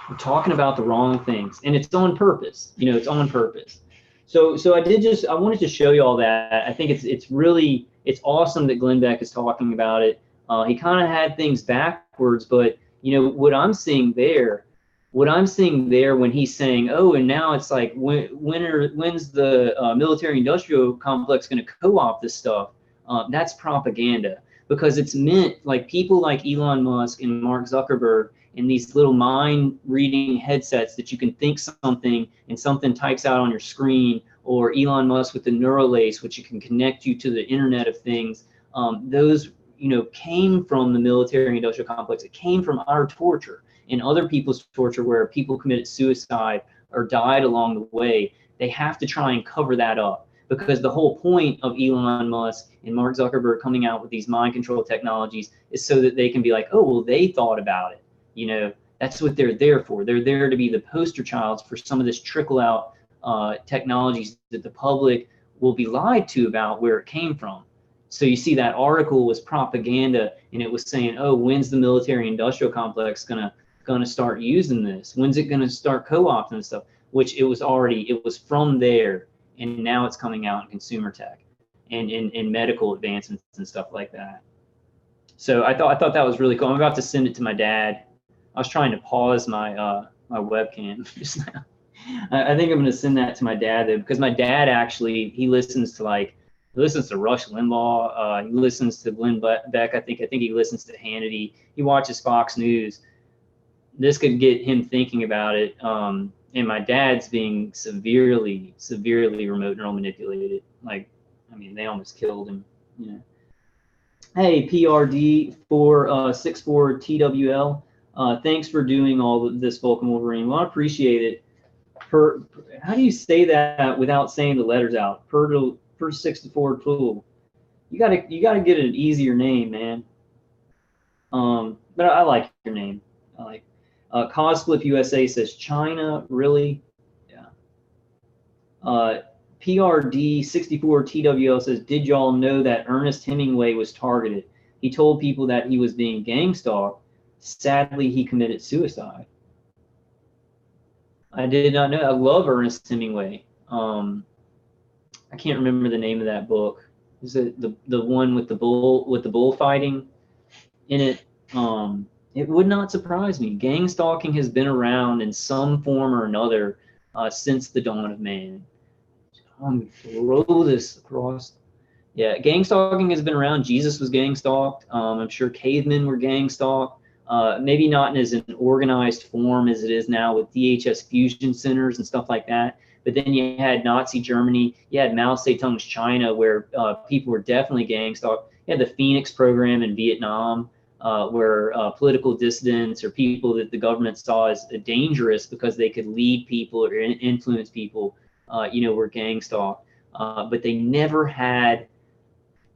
We're talking about the wrong things, and it's on purpose. It's on purpose. So I wanted to show you all that. I think it's awesome that Glenn Beck is talking about it. He kind of had things backwards, but what I'm seeing there when he's saying, oh, and now it's like when's the military-industrial complex going to co-opt this stuff? That's propaganda, because it's meant, like, people like Elon Musk and Mark Zuckerberg and these little mind-reading headsets that you can think something and something types out on your screen, or Elon Musk with the Neuralace, which you can connect you to the Internet of Things. Those came from the military-industrial complex. It came from our torture and other people's torture, where people committed suicide or died along the way. They have to try and cover that up, because the whole point of Elon Musk and Mark Zuckerberg coming out with these mind control technologies is so that they can be like, oh, well, they thought about it. That's what they're there for. They're there to be the poster childs for some of this trickle out technologies that the public will be lied to about where it came from. So you see, that article was propaganda, and it was saying, oh, when's the military industrial complex gonna start using this? When's it gonna start co-opting stuff? Which it was from there, and now it's coming out in consumer tech and in medical advancements and stuff like that. So I thought that was really cool. I'm about to send it to my dad. I was trying to pause my my webcam just now. I think I'm going to send that to my dad though, because my dad actually, he listens to Rush Limbaugh. He listens to Glenn Beck. I think he listens to Hannity. He watches Fox News. This could get him thinking about it. And my dad's being severely remote neural manipulated. Like, I mean, they almost killed him. You know. Hey, PRD 464 TWL. Thanks for doing all of this, Vulcan Wolverine. Well, I appreciate it. How do you say that without saying the letters out? Per 64 tool. You gotta get an easier name, man. But I like your name. I like. Cosflip USA says China, really? Yeah. PRD 64 TWL says, did y'all know that Ernest Hemingway was targeted? He told people that he was being gang stalked. Sadly, he committed suicide. I did not know. I love Ernest Hemingway. I can't remember the name of that book. Is it the one with the bullfighting in it? It would not surprise me. Gang stalking has been around in some form or another since the dawn of man. Throw this across. Yeah, gang stalking has been around. Jesus was gang stalked. I'm sure cavemen were gang stalked. Maybe not in as an organized form as it is now with DHS fusion centers and stuff like that. But then you had Nazi Germany. You had Mao Zedong's China, where people were definitely gang stalked. You had the Phoenix program in Vietnam, where political dissidents or people that the government saw as dangerous because they could lead people or influence people, were gang stalked. But they never had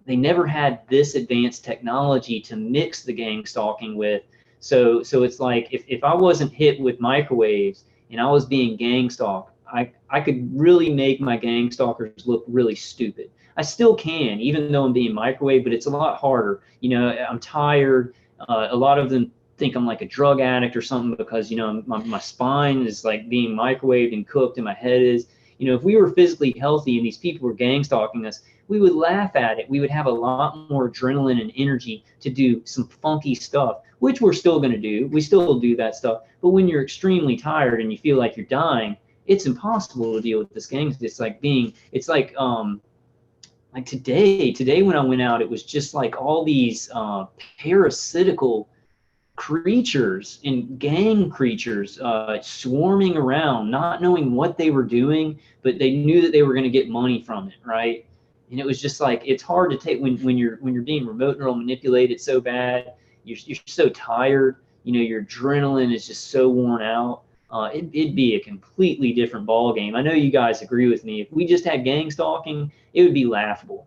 this advanced technology to mix the gang stalking with. So it's like if I wasn't hit with microwaves and I was being gang stalked, I could really make my gang stalkers look really stupid. I still can, even though I'm being microwaved, but it's a lot harder. I'm tired. A lot of them think I'm like a drug addict or something because, my spine is like being microwaved and cooked and my head is. If we were physically healthy and these people were gang stalking us, we would laugh at it. We would have a lot more adrenaline and energy to do some funky stuff, which we're still going to do. We still do that stuff. But when you're extremely tired and you feel like you're dying, it's impossible to deal with this gang. It's like today when I went out, it was just like all these parasitical creatures and gang creatures swarming around, not knowing what they were doing, but they knew that they were going to get money from it, right? And it was just like, it's hard to take when you're being remote neural manipulated so bad. You're so tired, your adrenaline is just so worn out. It'd be a completely different ball game. I know you guys agree with me. If we just had gang stalking, it would be laughable.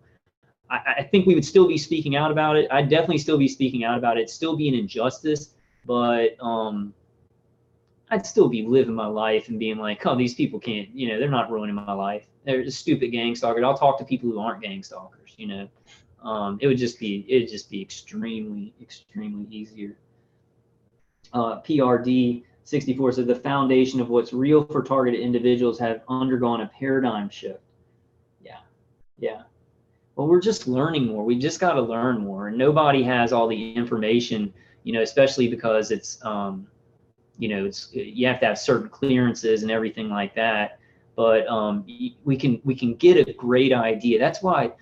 I think we would still be speaking out about it. I'd definitely still be speaking out about it. It'd still be an injustice, but I'd still be living my life and being like, oh, these people can't, they're not ruining my life. They're just stupid gang stalkers. I'll talk to people who aren't gang stalkers, It'd just be extremely easier. PRD 64 said the foundation of what's real for targeted individuals have undergone a paradigm shift. Yeah. Well, we're just learning more. We just got to learn more, and nobody has all the information, especially because it's, you have to have certain clearances and everything like that. But we can get a great idea. That's why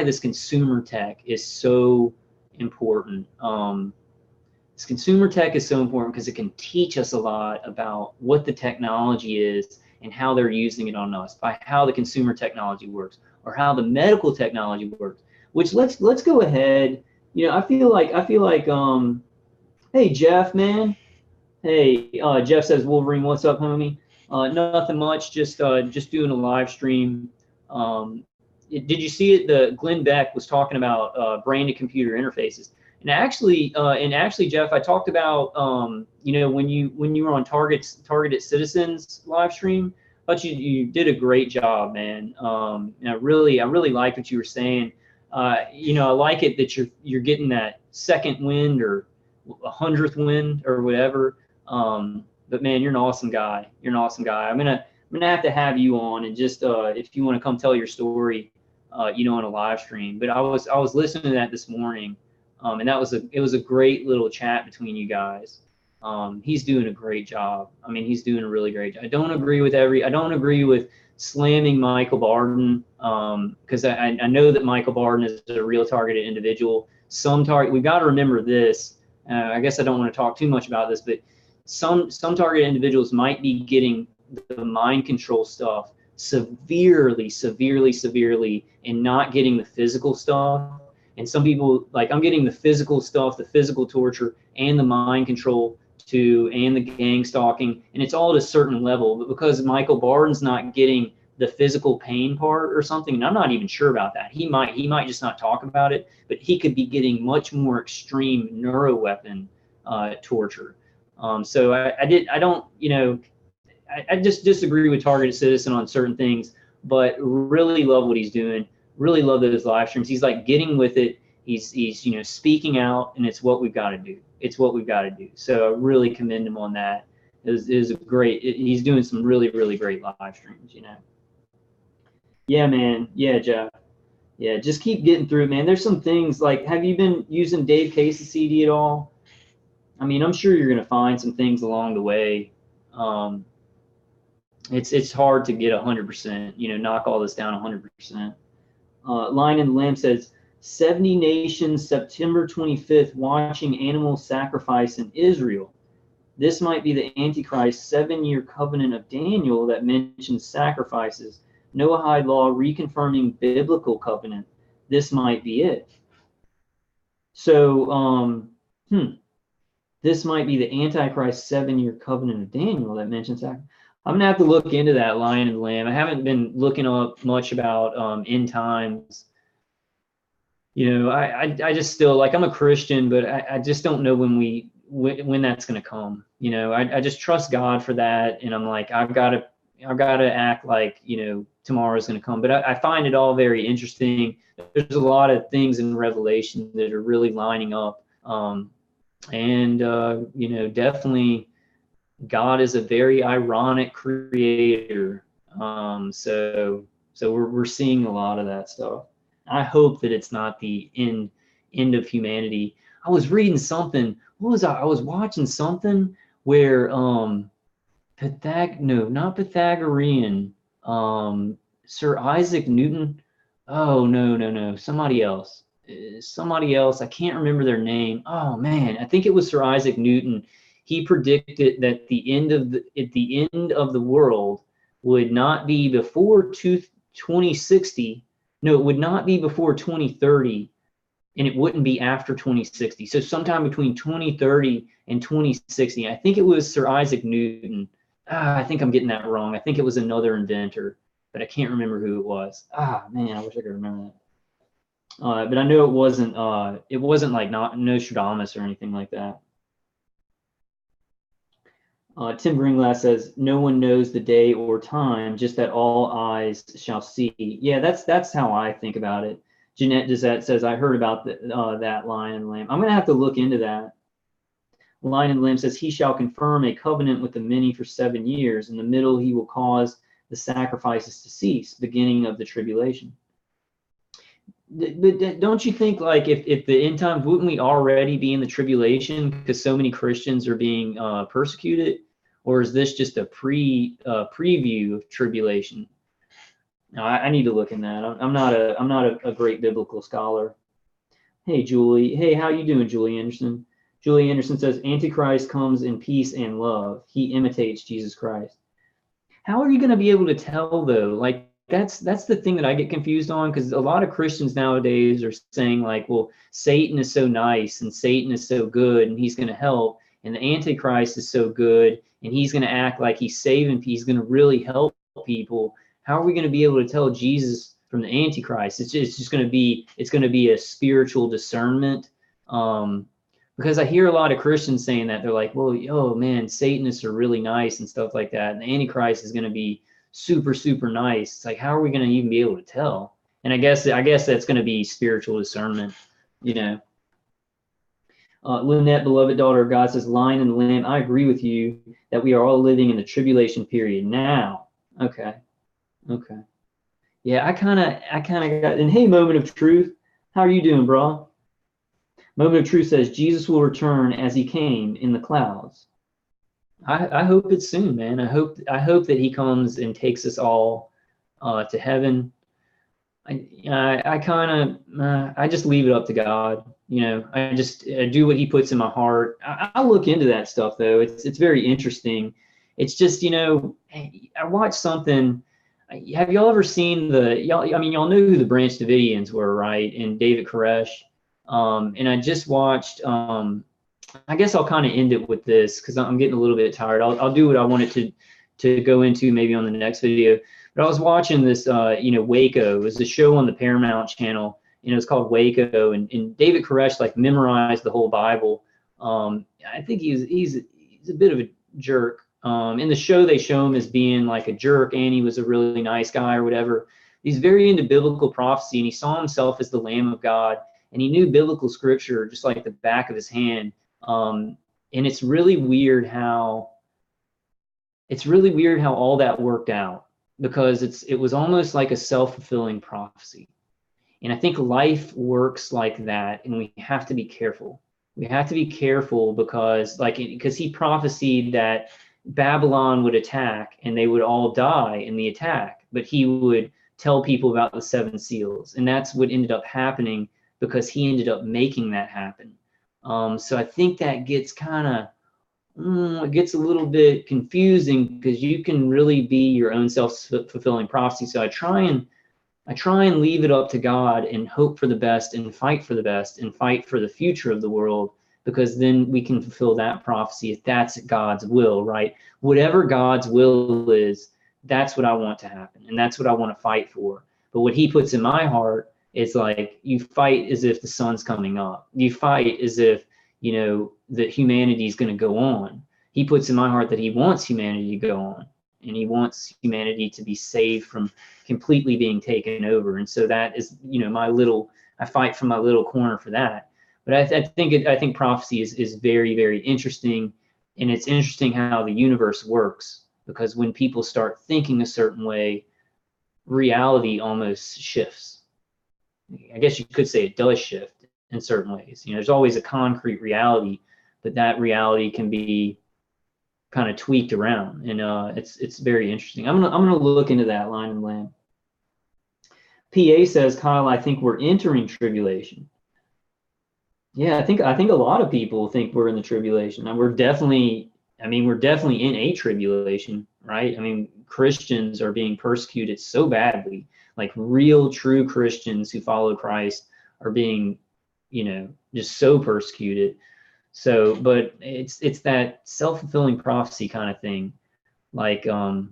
this consumer tech is so important. This consumer tech is so important because it can teach us a lot about what the technology is and how they're using it on us, by how the consumer technology works or how the medical technology works. Which let's go ahead. I feel like hey Jeff, man. Hey, Jeff says, Wolverine, what's up, homie? Nothing much, just doing a live stream. Did you see it? The Glenn Beck was talking about brain-to-computer interfaces, and actually, Jeff, I talked about when you were on Targeted Citizens live stream. I thought you did a great job, man. And I really liked what you were saying. I like it that you're getting that second wind or 100th wind or whatever. But man, you're an awesome guy. I'm gonna have to have you on and just if you want to come tell your story, on a live stream. But I was listening to that this morning, and it was a great little chat between you guys. He's doing a great job. I mean, he's doing a really great job. I don't agree with slamming Michael Barden, because I know that Michael Barden is a real targeted individual. We've got to remember this. I guess I don't want to talk too much about this, but some targeted individuals might be getting the mind control stuff severely, and not getting the physical stuff. And some people, like, I'm getting the physical stuff, the physical torture, and the mind control too, and the gang stalking, and it's all at a certain level. But because Michael Barden's not getting the physical pain part or something, and I'm not even sure about that. He might just not talk about it, but he could be getting much more extreme neuro weapon torture. So I just disagree with Targeted Citizen on certain things, but really love what he's doing. Really love those live streams. He's like getting with it. He's speaking out, and it's what we've got to do. It's what we've got to do. So I really commend him on that. Is a great. He's doing some really great live streams. Yeah, man. Yeah, Jeff. Yeah, just keep getting through it, man. There's some things like, have you been using Dave Case's CD at all? I mean, I'm sure you're gonna find some things along the way. It's hard to get 100%. Knock all this down 100%. Line in the Lamb says 70 nations September 25th watching animal sacrifice in Israel. This might be the Antichrist 7-year covenant of Daniel that mentions sacrifices. Noahide law reconfirming biblical covenant. This might be it. So, this might be the Antichrist 7-year covenant of Daniel that mentions sacrifice. I'm gonna have to look into that, Lion and Lamb. I haven't been looking up much about end times. I just still, like, I'm a Christian, but I just don't know when that's gonna come. I just trust God for that, and I'm like, I've got to act like tomorrow's gonna come. But I find it all very interesting. There's a lot of things in Revelation that are really lining up, and definitely. God is a very ironic creator. So we're seeing a lot of that stuff. I hope that it's not the end of humanity. I was reading something. What was I was watching something where not Pythagorean, Sir Isaac Newton. Oh, no, somebody else. I can't remember their name. Oh man, I think it was Sir Isaac Newton. He predicted that the end of the world would not be before 2060. No, it would not be before 2030, and it wouldn't be after 2060. So sometime between 2030 and 2060. I think it was Sir Isaac Newton. I think I'm getting that wrong. I think it was another inventor, but I can't remember who it was. Man, I wish I could remember that. But I know it wasn't like not Nostradamus or anything like that. Tim Greenglass says, no one knows the day or time, just that all eyes shall see. Yeah, that's how I think about it. Jeanette Dizette says, I heard about that Lion and Lamb. I'm going to have to look into that. Lion and Lamb says, he shall confirm a covenant with the many for 7 years. In the middle, he will cause the sacrifices to cease, beginning of the tribulation. But don't you think, like, if the end times, wouldn't we already be in the tribulation because so many Christians are being persecuted? Or is this just a preview of tribulation? No, I need to look in that. I'm not a great biblical scholar. Hey, Julie. Hey, how you doing, Julie Anderson? Julie Anderson says, Antichrist comes in peace and love. He imitates Jesus Christ. How are you going to be able to tell, though? Like, that's the thing that I get confused on, because a lot of Christians nowadays are saying, like, well, Satan is so nice and Satan is so good and he's going to help, and the Antichrist is so good and he's going to act like he's saving, he's going to really help people. How are we going to be able to tell Jesus from the Antichrist? It's just going to be a spiritual discernment. Because I hear a lot of Christians saying that. They're like, well, oh man, Satanists are really nice and stuff like that, and the Antichrist is going to be super nice. It's like, how are we going to even be able to tell? And I guess that's going to be spiritual discernment, Lynette, beloved daughter of God, says, Lion and Lamb, I agree with you that we are all living in the tribulation period now. Okay. Yeah, I kind of got, and hey, Moment of Truth, how are you doing, bro? Moment of Truth says Jesus will return as he came in the clouds. I hope it's soon, man. I hope that he comes and takes us all to heaven. I kind of I just leave it up to God. You know, I just do what he puts in my heart. I'll look into that stuff though. It's very interesting. It's just, you know, I watched something. Have y'all ever seen y'all? I mean, y'all know who the Branch Davidians were, right? And David Koresh. And I just watched. I guess I'll kind of end it with this because I'm getting a little bit tired. I'll do what I wanted to go into maybe on the next video. But I was watching this, you know, Waco. It was a show on the Paramount channel. You know, it's called Waco, and David Koresh like memorized the whole Bible. I think he's a bit of a jerk. In the show, they show him as being like a jerk, and he was a really nice guy or whatever. He's very into biblical prophecy, and he saw himself as the Lamb of God, and he knew biblical scripture just like the back of his hand. And it's really weird how all that worked out, because it was almost like a self-fulfilling prophecy. And I think life works like that, and we have to be careful. We have to be careful because he prophesied that Babylon would attack and they would all die in the attack, but he would tell people about the 7 seals. And that's what ended up happening because he ended up making that happen. So I think that gets it gets a little bit confusing because you can really be your own self-fulfilling prophecy. So I try and leave it up to God and hope for the best and fight for the best and fight for the future of the world, because then we can fulfill that prophecy if that's God's will, right? Whatever God's will is, that's what I want to happen, and that's what I want to fight for. But what he puts in my heart is like, you fight as if the sun's coming up. You fight as if, you know, that humanity is going to go on. He puts in my heart that he wants humanity to go on, and he wants humanity to be saved from completely being taken over. And so that is, you know, I fight from my little corner for that. But I think prophecy is very, very interesting. And it's interesting how the universe works, because when people start thinking a certain way, reality almost shifts. I guess you could say it does shift in certain ways. You know, there's always a concrete reality, but that reality can be kind of tweaked around, and it's very interesting. I'm gonna look into that, Line and Lamb. PA says, Kyle, I think we're entering tribulation. Yeah, I think a lot of people think we're in the tribulation, and we're definitely in a tribulation, right? I mean, Christians are being persecuted so badly. Like real, true Christians who follow Christ are being, you know, just so persecuted. So, but it's that self-fulfilling prophecy kind of thing. Like, are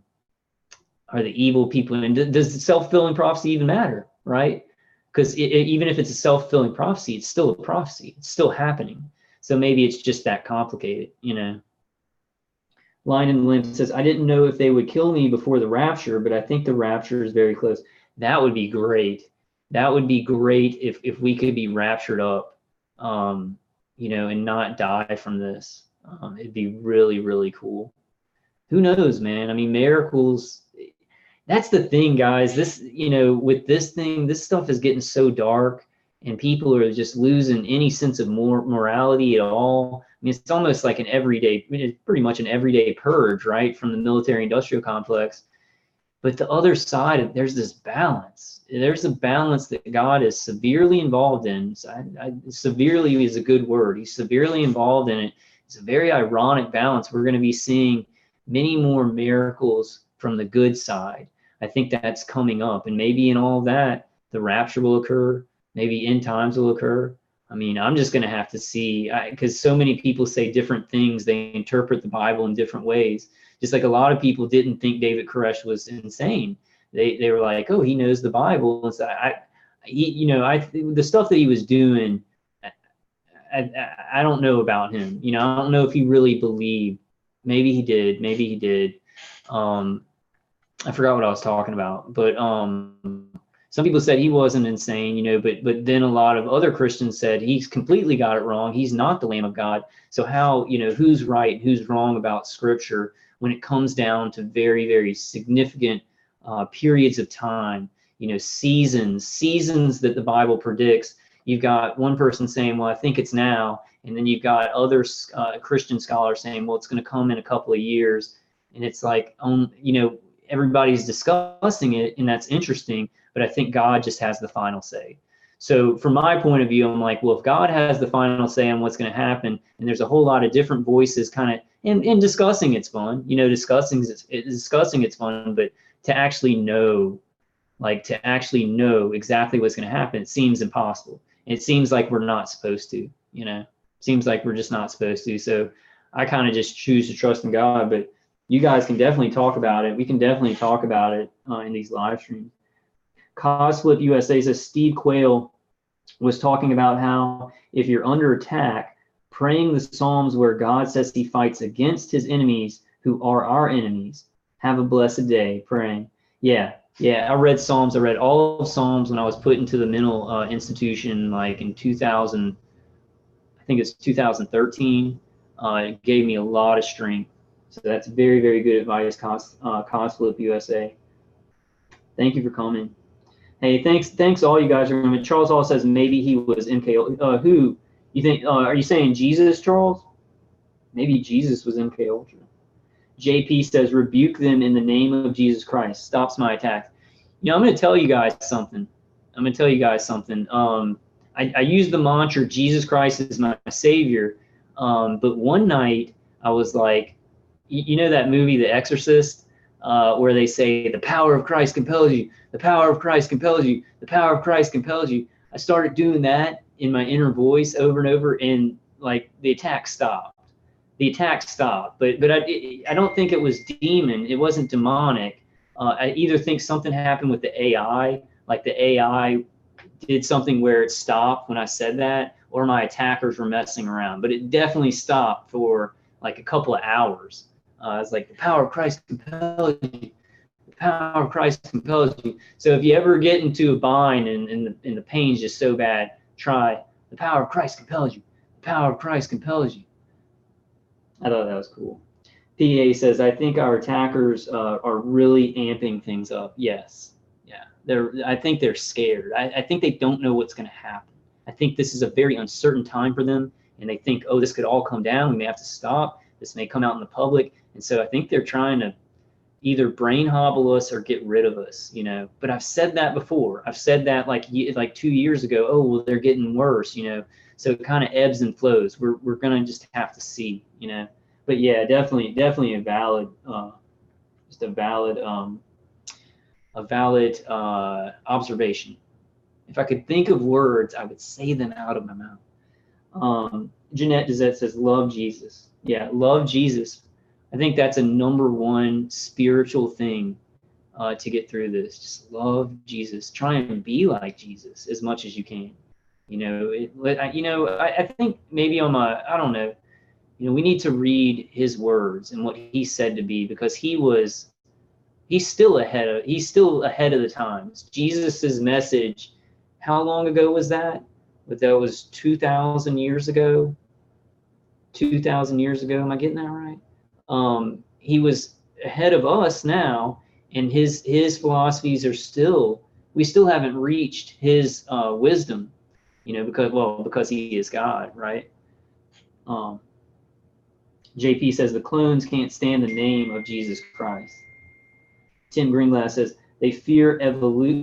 the evil people, and does the self-fulfilling prophecy even matter, right? Because even if it's a self-fulfilling prophecy, it's still a prophecy. It's still happening. So maybe it's just that complicated, you know. Line and Limb says, I didn't know if they would kill me before the rapture, but I think the rapture is very close. That would be great. That would be great if we could be raptured up, you know, and not die from this. It'd be really, really cool. Who knows, man? I mean, miracles, that's the thing, guys. This, you know, with this thing, this stuff is getting so dark, and people are just losing any sense of morality at all. I mean, it's almost like it's pretty much an everyday purge, right, from the military-industrial complex. But the other side, there's this balance. There's a balance that God is severely involved in. Severely is a good word. He's severely involved in it. It's a very ironic balance. We're going to be seeing many more miracles from the good side. I think that's coming up. And maybe in all that, the rapture will occur. Maybe end times will occur. I mean, I'm just going to have to see, because so many people say different things. They interpret the Bible in different ways. Just like a lot of people didn't think David Koresh was insane. They were like, oh, he knows the Bible. And so the stuff that he was doing, I don't know about him. You know, I don't know if he really believed. Maybe he did. Maybe he did. I forgot what I was talking about. But some people said he wasn't insane, you know, but then a lot of other Christians said he's completely got it wrong. He's not the Lamb of God. So how, you know, who's right, who's wrong about Scripture when it comes down to very, very significant periods of time, you know, seasons that the Bible predicts you've got one person saying, well, I think it's now. And then you've got other Christian scholars saying, well, it's going to come in a couple of years. And it's like, everybody's discussing it, and that's interesting. But I think God just has the final say. So from my point of view, I'm like, well, if God has the final say on what's going to happen, and there's a whole lot of different voices kind of, and discussing it's fun, discussing it's fun, but to actually know exactly what's going to happen, it seems impossible. It seems like we're not supposed to, seems like we're just not supposed to. So I kind of just choose to trust in God, but you guys can definitely talk about it. We can definitely talk about it in these live streams. Cosflip USA says Steve Quayle was talking about how if you're under attack, praying the Psalms where God says he fights against his enemies who are our enemies. Have a blessed day praying. Yeah, I read Psalms. I read all of Psalms when I was put into the mental institution, like in 2000, I think it's 2013. It gave me a lot of strength. So that's very, very good advice, Cosflip USA. Thank you for coming. Hey, thanks all you guys. Charles Hall says maybe he was MK. Who you think? Are you saying Jesus, Charles? Maybe Jesus was MK Ultra. JP says rebuke them in the name of Jesus Christ. Stops my attacks. I'm going to tell you guys something. I use the mantra Jesus Christ is my Savior. But one night I was like, that movie The Exorcist, where they say the power of Christ compels you. The power of Christ compels you. The power of Christ compels you. I started doing that in my inner voice over and over, and like the attack stopped. But I don't think it was demon. It wasn't demonic. I either think something happened with the AI, like the AI did something where it stopped when I said that, or my attackers were messing around. But it definitely stopped for like a couple of hours. It's like the power of Christ compels you. The power of Christ compels you. So if you ever get into a bind and the pain's just so bad, try the power of Christ compels you. The power of Christ compels you. I thought that was cool. PA says, I think our attackers are really amping things up. Yes. Yeah. I think they're scared. I think they don't know what's going to happen. I think this is a very uncertain time for them. And they think, oh, this could all come down. We may have to stop. This may come out in the public. And so I think they're trying to either brain hobble us or get rid of us, But I've said that before. I've said that like 2 years ago. Oh, well, they're getting worse, So it kind of ebbs and flows. We're going to just have to see, But yeah, definitely a valid, observation. If I could think of words, I would say them out of my mouth. Jeanette Dizette says, love Jesus. Yeah, love Jesus. I think that's a number one spiritual thing to get through this. Just love Jesus. Try and be like Jesus as much as you can. I think maybe I don't know. We need to read his words and what he said to be, because he's still ahead of the times. Jesus's message, how long ago was that? But that was 2,000 years ago. 2,000 years ago. Am I getting that right? He was ahead of us now, and his philosophies we still haven't reached his wisdom, because he is God, right? JP says the clones can't stand the name of Jesus Christ. Tim Greenglass says they fear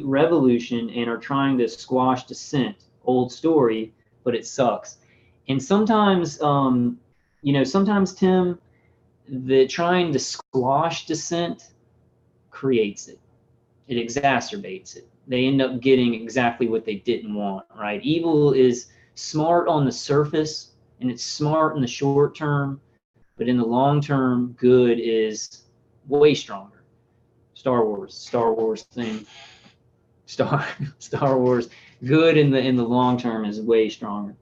revolution and are trying to squash dissent. Old story, but it sucks. And sometimes, sometimes, Tim, the trying to squash dissent creates it. It exacerbates it. They end up getting exactly what they didn't want, right? Evil is smart on the surface, and it's smart in the short term, but in the long term, good is way stronger. Star Wars thing. Star Wars, good in the long term is way stronger.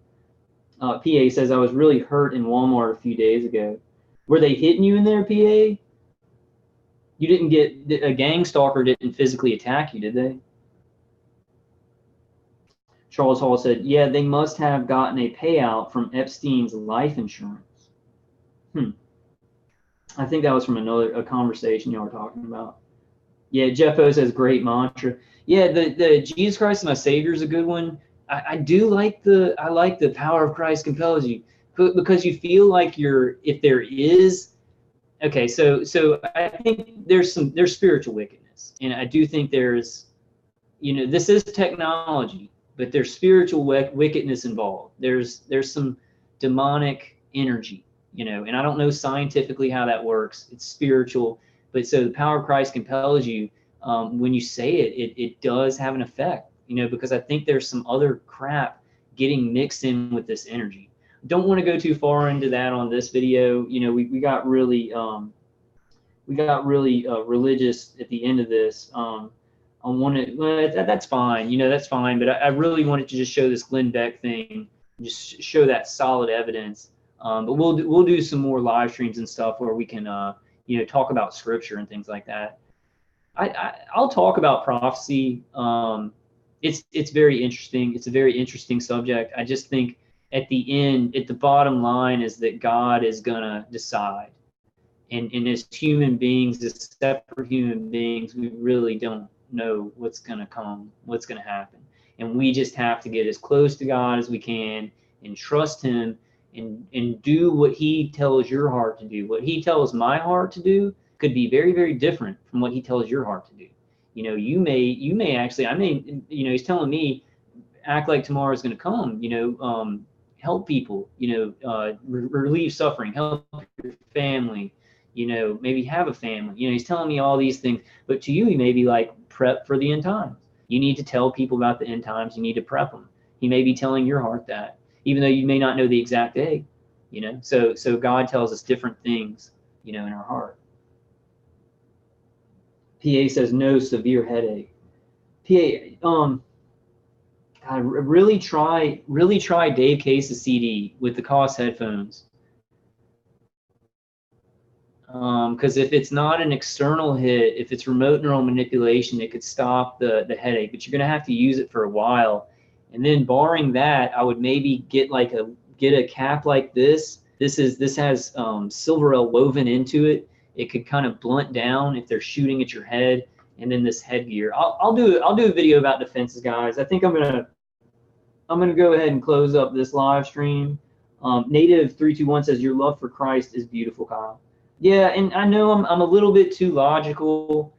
PA says, I was really hurt in Walmart a few days ago. Were they hitting you in there, PA? You didn't get, a gang stalker didn't physically attack you, did they? Charles Hall said, yeah, they must have gotten a payout from Epstein's life insurance. I think that was from a conversation y'all were talking about. Yeah, Jeff O says, great mantra. Yeah, the Jesus Christ is my Savior is a good one. I do like the power of Christ compels you, because you feel like if there is, okay, so I think there's spiritual wickedness, and I do think there's, this is technology, but there's spiritual wickedness involved. There's some demonic energy, and I don't know scientifically how that works. It's spiritual, but so the power of Christ compels you. When you say it does have an effect, because I think there's some other crap getting mixed in with this energy. Don't want to go too far into that on this video. We got really religious at the end of this. I wanted, well, that's fine, that's fine. But I really wanted to just show this Glenn Beck thing, just show that solid evidence. But we'll do some more live streams and stuff where we can, talk about scripture and things like that. I'll talk about prophecy. It's very interesting. It's a very interesting subject. I just think at the bottom line is that God is gonna decide. And as human beings, as separate human beings, we really don't know what's going to come, what's going to happen. And we just have to get as close to God as we can and trust him and do what he tells your heart to do. What he tells my heart to do could be very, very different from what he tells your heart to do. You may actually, he's telling me, act like tomorrow is going to come, help people, relieve suffering, help your family, maybe have a family. He's telling me all these things, but to you, he may be like, prep for the end times. You need to tell people about the end times. You need to prep them. He may be telling your heart that, even though you may not know the exact day, so God tells us different things, in our heart. PA says no severe headache. PA, God, really try Dave Case's CD with the Koss headphones. Because if it's not an external hit, if it's remote neural manipulation, it could stop the headache, but you're going to have to use it for a while. And then barring that, I would maybe get a cap like this. This has Silverell woven into it. It could kind of blunt down if they're shooting at your head. And then this headgear. I'll do a video about defenses, guys. I think I'm gonna go ahead and close up this live stream. Native 321 says your love for Christ is beautiful, Kyle. Yeah, and I know I'm a little bit too logical.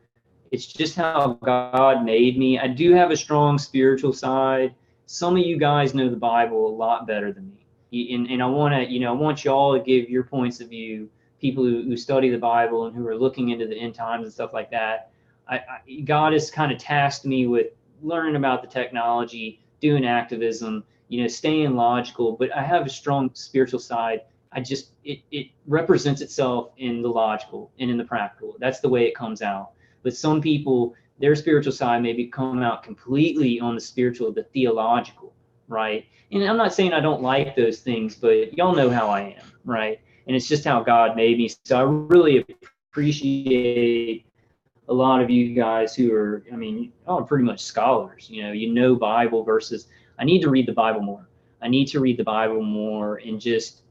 It's just how God made me. I do have a strong spiritual side. Some of you guys know the Bible a lot better than me. And I want y'all to give your points of view, people who study the Bible and who are looking into the end times and stuff like that. God has kind of tasked me with learning about the technology, doing activism, staying logical, but I have a strong spiritual side. It represents itself in the logical and in the practical. That's the way it comes out. But some people, their spiritual side maybe come out completely on the spiritual, the theological, right? And I'm not saying I don't like those things, but y'all know how I am, right? And it's just how God made me. So I really appreciate a lot of you guys who are, pretty much scholars, Bible verses. I need to read the Bible more. I need to read the Bible more and just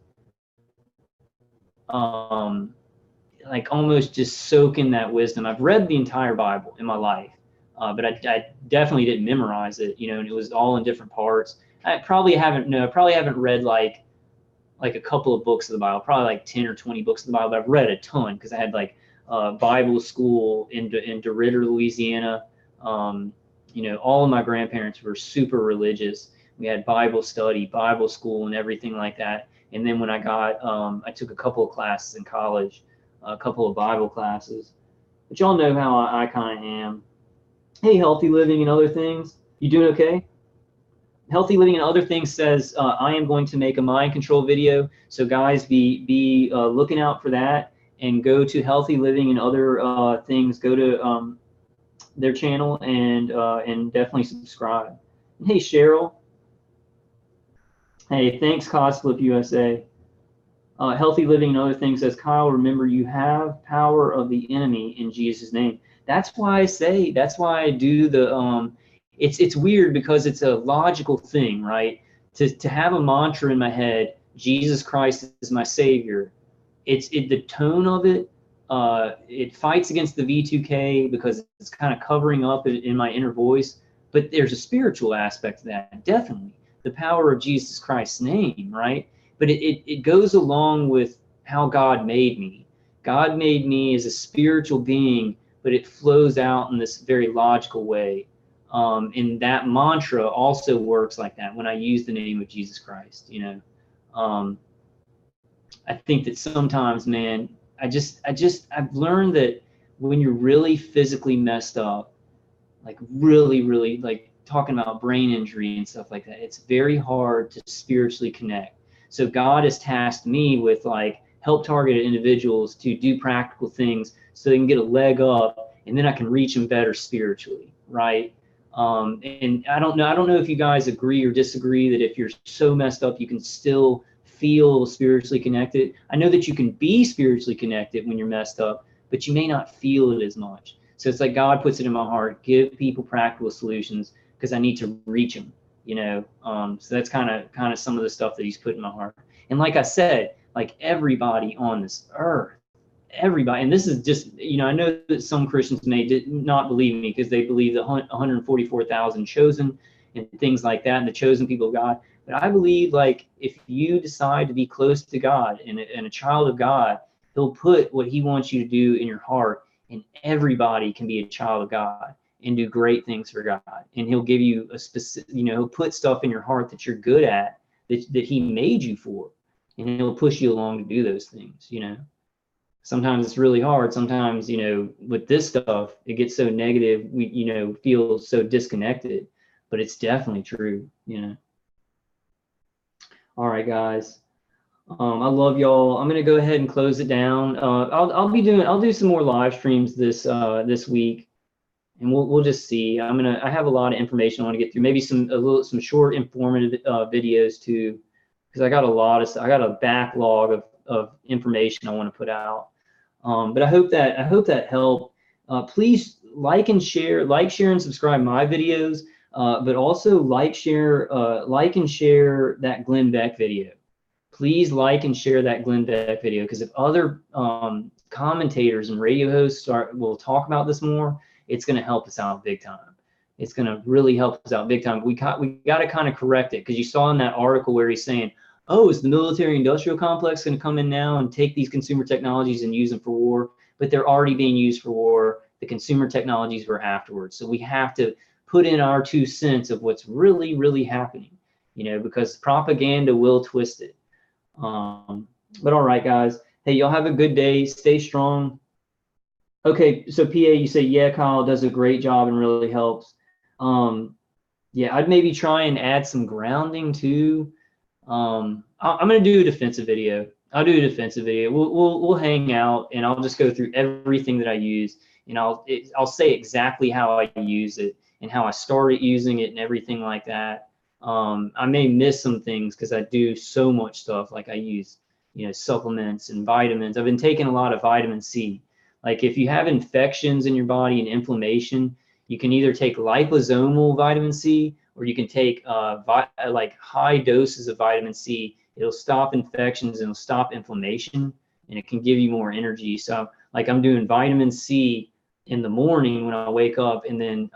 almost just soak in that wisdom. I've read the entire Bible in my life, but I definitely didn't memorize it, and it was all in different parts. I probably haven't read like a couple of books of the Bible, probably like 10 or 20 books of the Bible, but I've read a ton because I had Bible school in DeRidder, Louisiana. All of my grandparents were super religious. We had Bible study, Bible school, and everything like that. And then when I I took a couple of classes in college, a couple of Bible classes. But y'all know how I kind of am. Hey, Healthy Living and Other Things. You doing okay? Healthy Living and Other Things says, I am going to make a mind control video. So guys, be looking out for that. And go to Healthy Living and Other Things. Go to their channel and definitely subscribe. And hey, Cheryl. Hey, thanks, Cosflip USA. Healthy Living and Other Things says, Kyle, remember you have power of the enemy in Jesus' name. That's why I do the, it's weird because it's a logical thing, right? To have a mantra in my head, Jesus Christ is my Savior. The tone of it, it fights against the V2K because it's kind of covering up in my inner voice. But there's a spiritual aspect to that, definitely. The power of Jesus Christ's name, right? But it goes along with how God made me. God made me as a spiritual being, but it flows out in this very logical way. And that mantra also works like that when I use the name of Jesus Christ, you know. I think that sometimes, man, I've learned that when you're really physically messed up, like really, like talking about brain injury and stuff like that, it's very hard to spiritually connect. So God has tasked me with like help targeted individuals to do practical things so they can get a leg up, and then I can reach them better spiritually, right? And I don't know if you guys agree or disagree that if you're so messed up, you can still feel spiritually connected. I know that you can be spiritually connected when you're messed up, but you may not feel it as much. So it's like God puts it in my heart, give people practical solutions because I need to reach them, you know. So that's kind of some of the stuff that he's put in my heart. And like I said, like everybody on this earth, everybody, and this is just, you know, I know that some Christians may not believe me because they believe the 144,000 chosen and things like that, and the chosen people of God. But I believe, like, if you decide to be close to God and a child of God, he'll put what he wants you to do in your heart, and everybody can be a child of God and do great things for God. And he'll give you a specific, you know, he'll put stuff in your heart that you're good at, that he made you for, and he'll push you along to do those things, you know. Sometimes it's really hard. Sometimes, you know, with this stuff, it gets so negative, we, you know, feel so disconnected, but it's definitely true, you know. All right, guys. I love y'all. I'm gonna go ahead and close it down. I'll do some more live streams this week, and we'll just see. I have a lot of information I want to get through. Maybe some short informative videos too, because I got a backlog of information I want to put out. But I hope that helped. Please like, share, and subscribe my videos. But also like and share that Glenn Beck video. Please like and share that Glenn Beck video, because if other commentators and radio hosts will talk about this more, it's going to help us out big time. It's going to really help us out big time. We got to kind of correct it, because you saw in that article where he's saying, oh, is the military-industrial complex going to come in now and take these consumer technologies and use them for war? But they're already being used for war. The consumer technologies were afterwards. So we have to put in our 2 cents of what's really, really happening, you know, because propaganda will twist it. But all right, guys. Hey, y'all have a good day. Stay strong. Okay, so PA, you say, yeah, Kyle does a great job and really helps. Yeah, I'd maybe try and add some grounding too. I'm gonna do a defensive video. I'll do a defensive video. We'll hang out, and I'll just go through everything that I use, and I'll say exactly how I use it and how I started using it and everything like that. I may miss some things because I do so much stuff. Like I use, you know, supplements and vitamins. I've been taking a lot of vitamin C. Like if you have infections in your body and inflammation, you can either take liposomal vitamin C, or you can take like high doses of vitamin C. It'll stop infections and it'll stop inflammation, and it can give you more energy. So like I'm doing vitamin C in the morning when I wake up, and then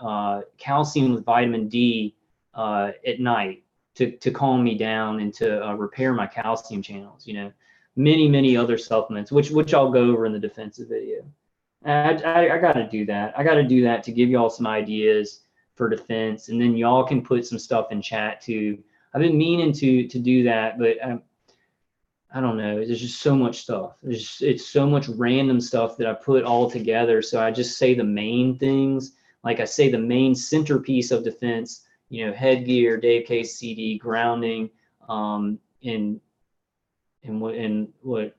calcium with vitamin D at night to calm me down and to repair my calcium channels. You know, many other supplements, which I'll go over in the defensive video. I got to do that. I got to do that to give y'all some ideas for defense, and then y'all can put some stuff in chat too. I've been meaning to do that, but I don't know. There's just so much stuff. It's so much random stuff that I put all together. So I just say the main things. Like I say the main centerpiece of defense, you know, headgear, Dave Case CD, grounding, and what.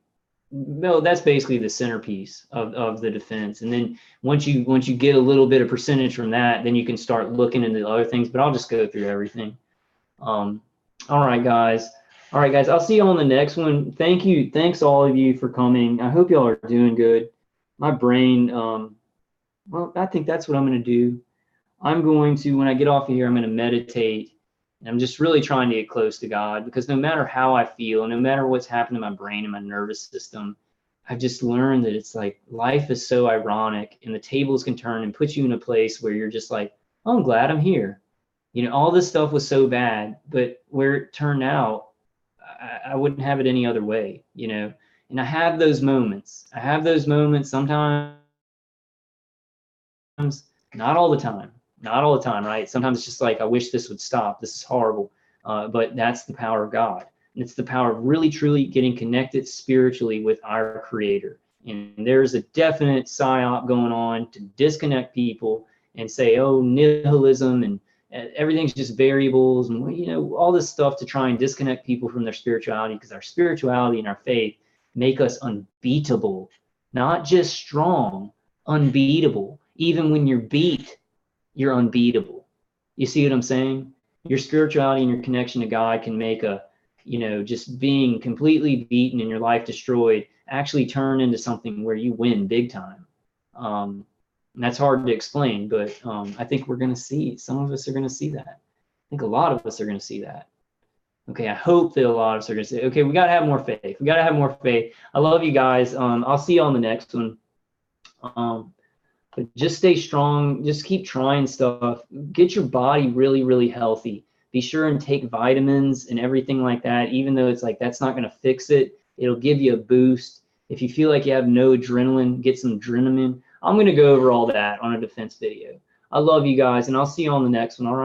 No, that's basically the centerpiece of the defense. And then once you get a little bit of percentage from that, then you can start looking into other things. But I'll just go through everything. All right, guys. All right, guys. I'll see you on the next one. Thanks all of you for coming. I hope y'all are doing good. My brain. Well, I think that's what I'm going to do. I'm going to, when I get off of here, I'm going to meditate. And I'm just really trying to get close to God, because no matter how I feel, no matter what's happened to my brain and my nervous system, I've just learned that it's like life is so ironic, and the tables can turn and put you in a place where you're just like, oh, I'm glad I'm here. You know, all this stuff was so bad, but where it turned out, I wouldn't have it any other way, you know. And I have those moments. I have those moments sometimes, not all the time, not all the time, right? Sometimes it's just like, I wish this would stop. This is horrible. But that's the power of God. And it's the power of really, truly getting connected spiritually with our Creator. And there's a definite psyop going on to disconnect people and say, oh, nihilism and everything's just variables and, you know, all this stuff to try and disconnect people from their spirituality, because our spirituality and our faith make us unbeatable, not just strong, unbeatable. Even when you're beat, you're unbeatable. You see what I'm saying? Your spirituality and your connection to God can make a, you know, just being completely beaten and your life destroyed actually turn into something where you win big time. And that's hard to explain, but I think we're going to see, some of us are going to see that. I think a lot of us are going to see that. Okay, I hope that a lot of us are going to say, okay, we got to have more faith. We got to have more faith. I love you guys. I'll see you on the next one. But just stay strong. Just keep trying stuff. Get your body really, really healthy. Be sure and take vitamins and everything like that, even though it's like that's not going to fix it. It'll give you a boost. If you feel like you have no adrenaline, get some adrenaline. I'm going to go over all that on a defense video. I love you guys, and I'll see you on the next one, all right?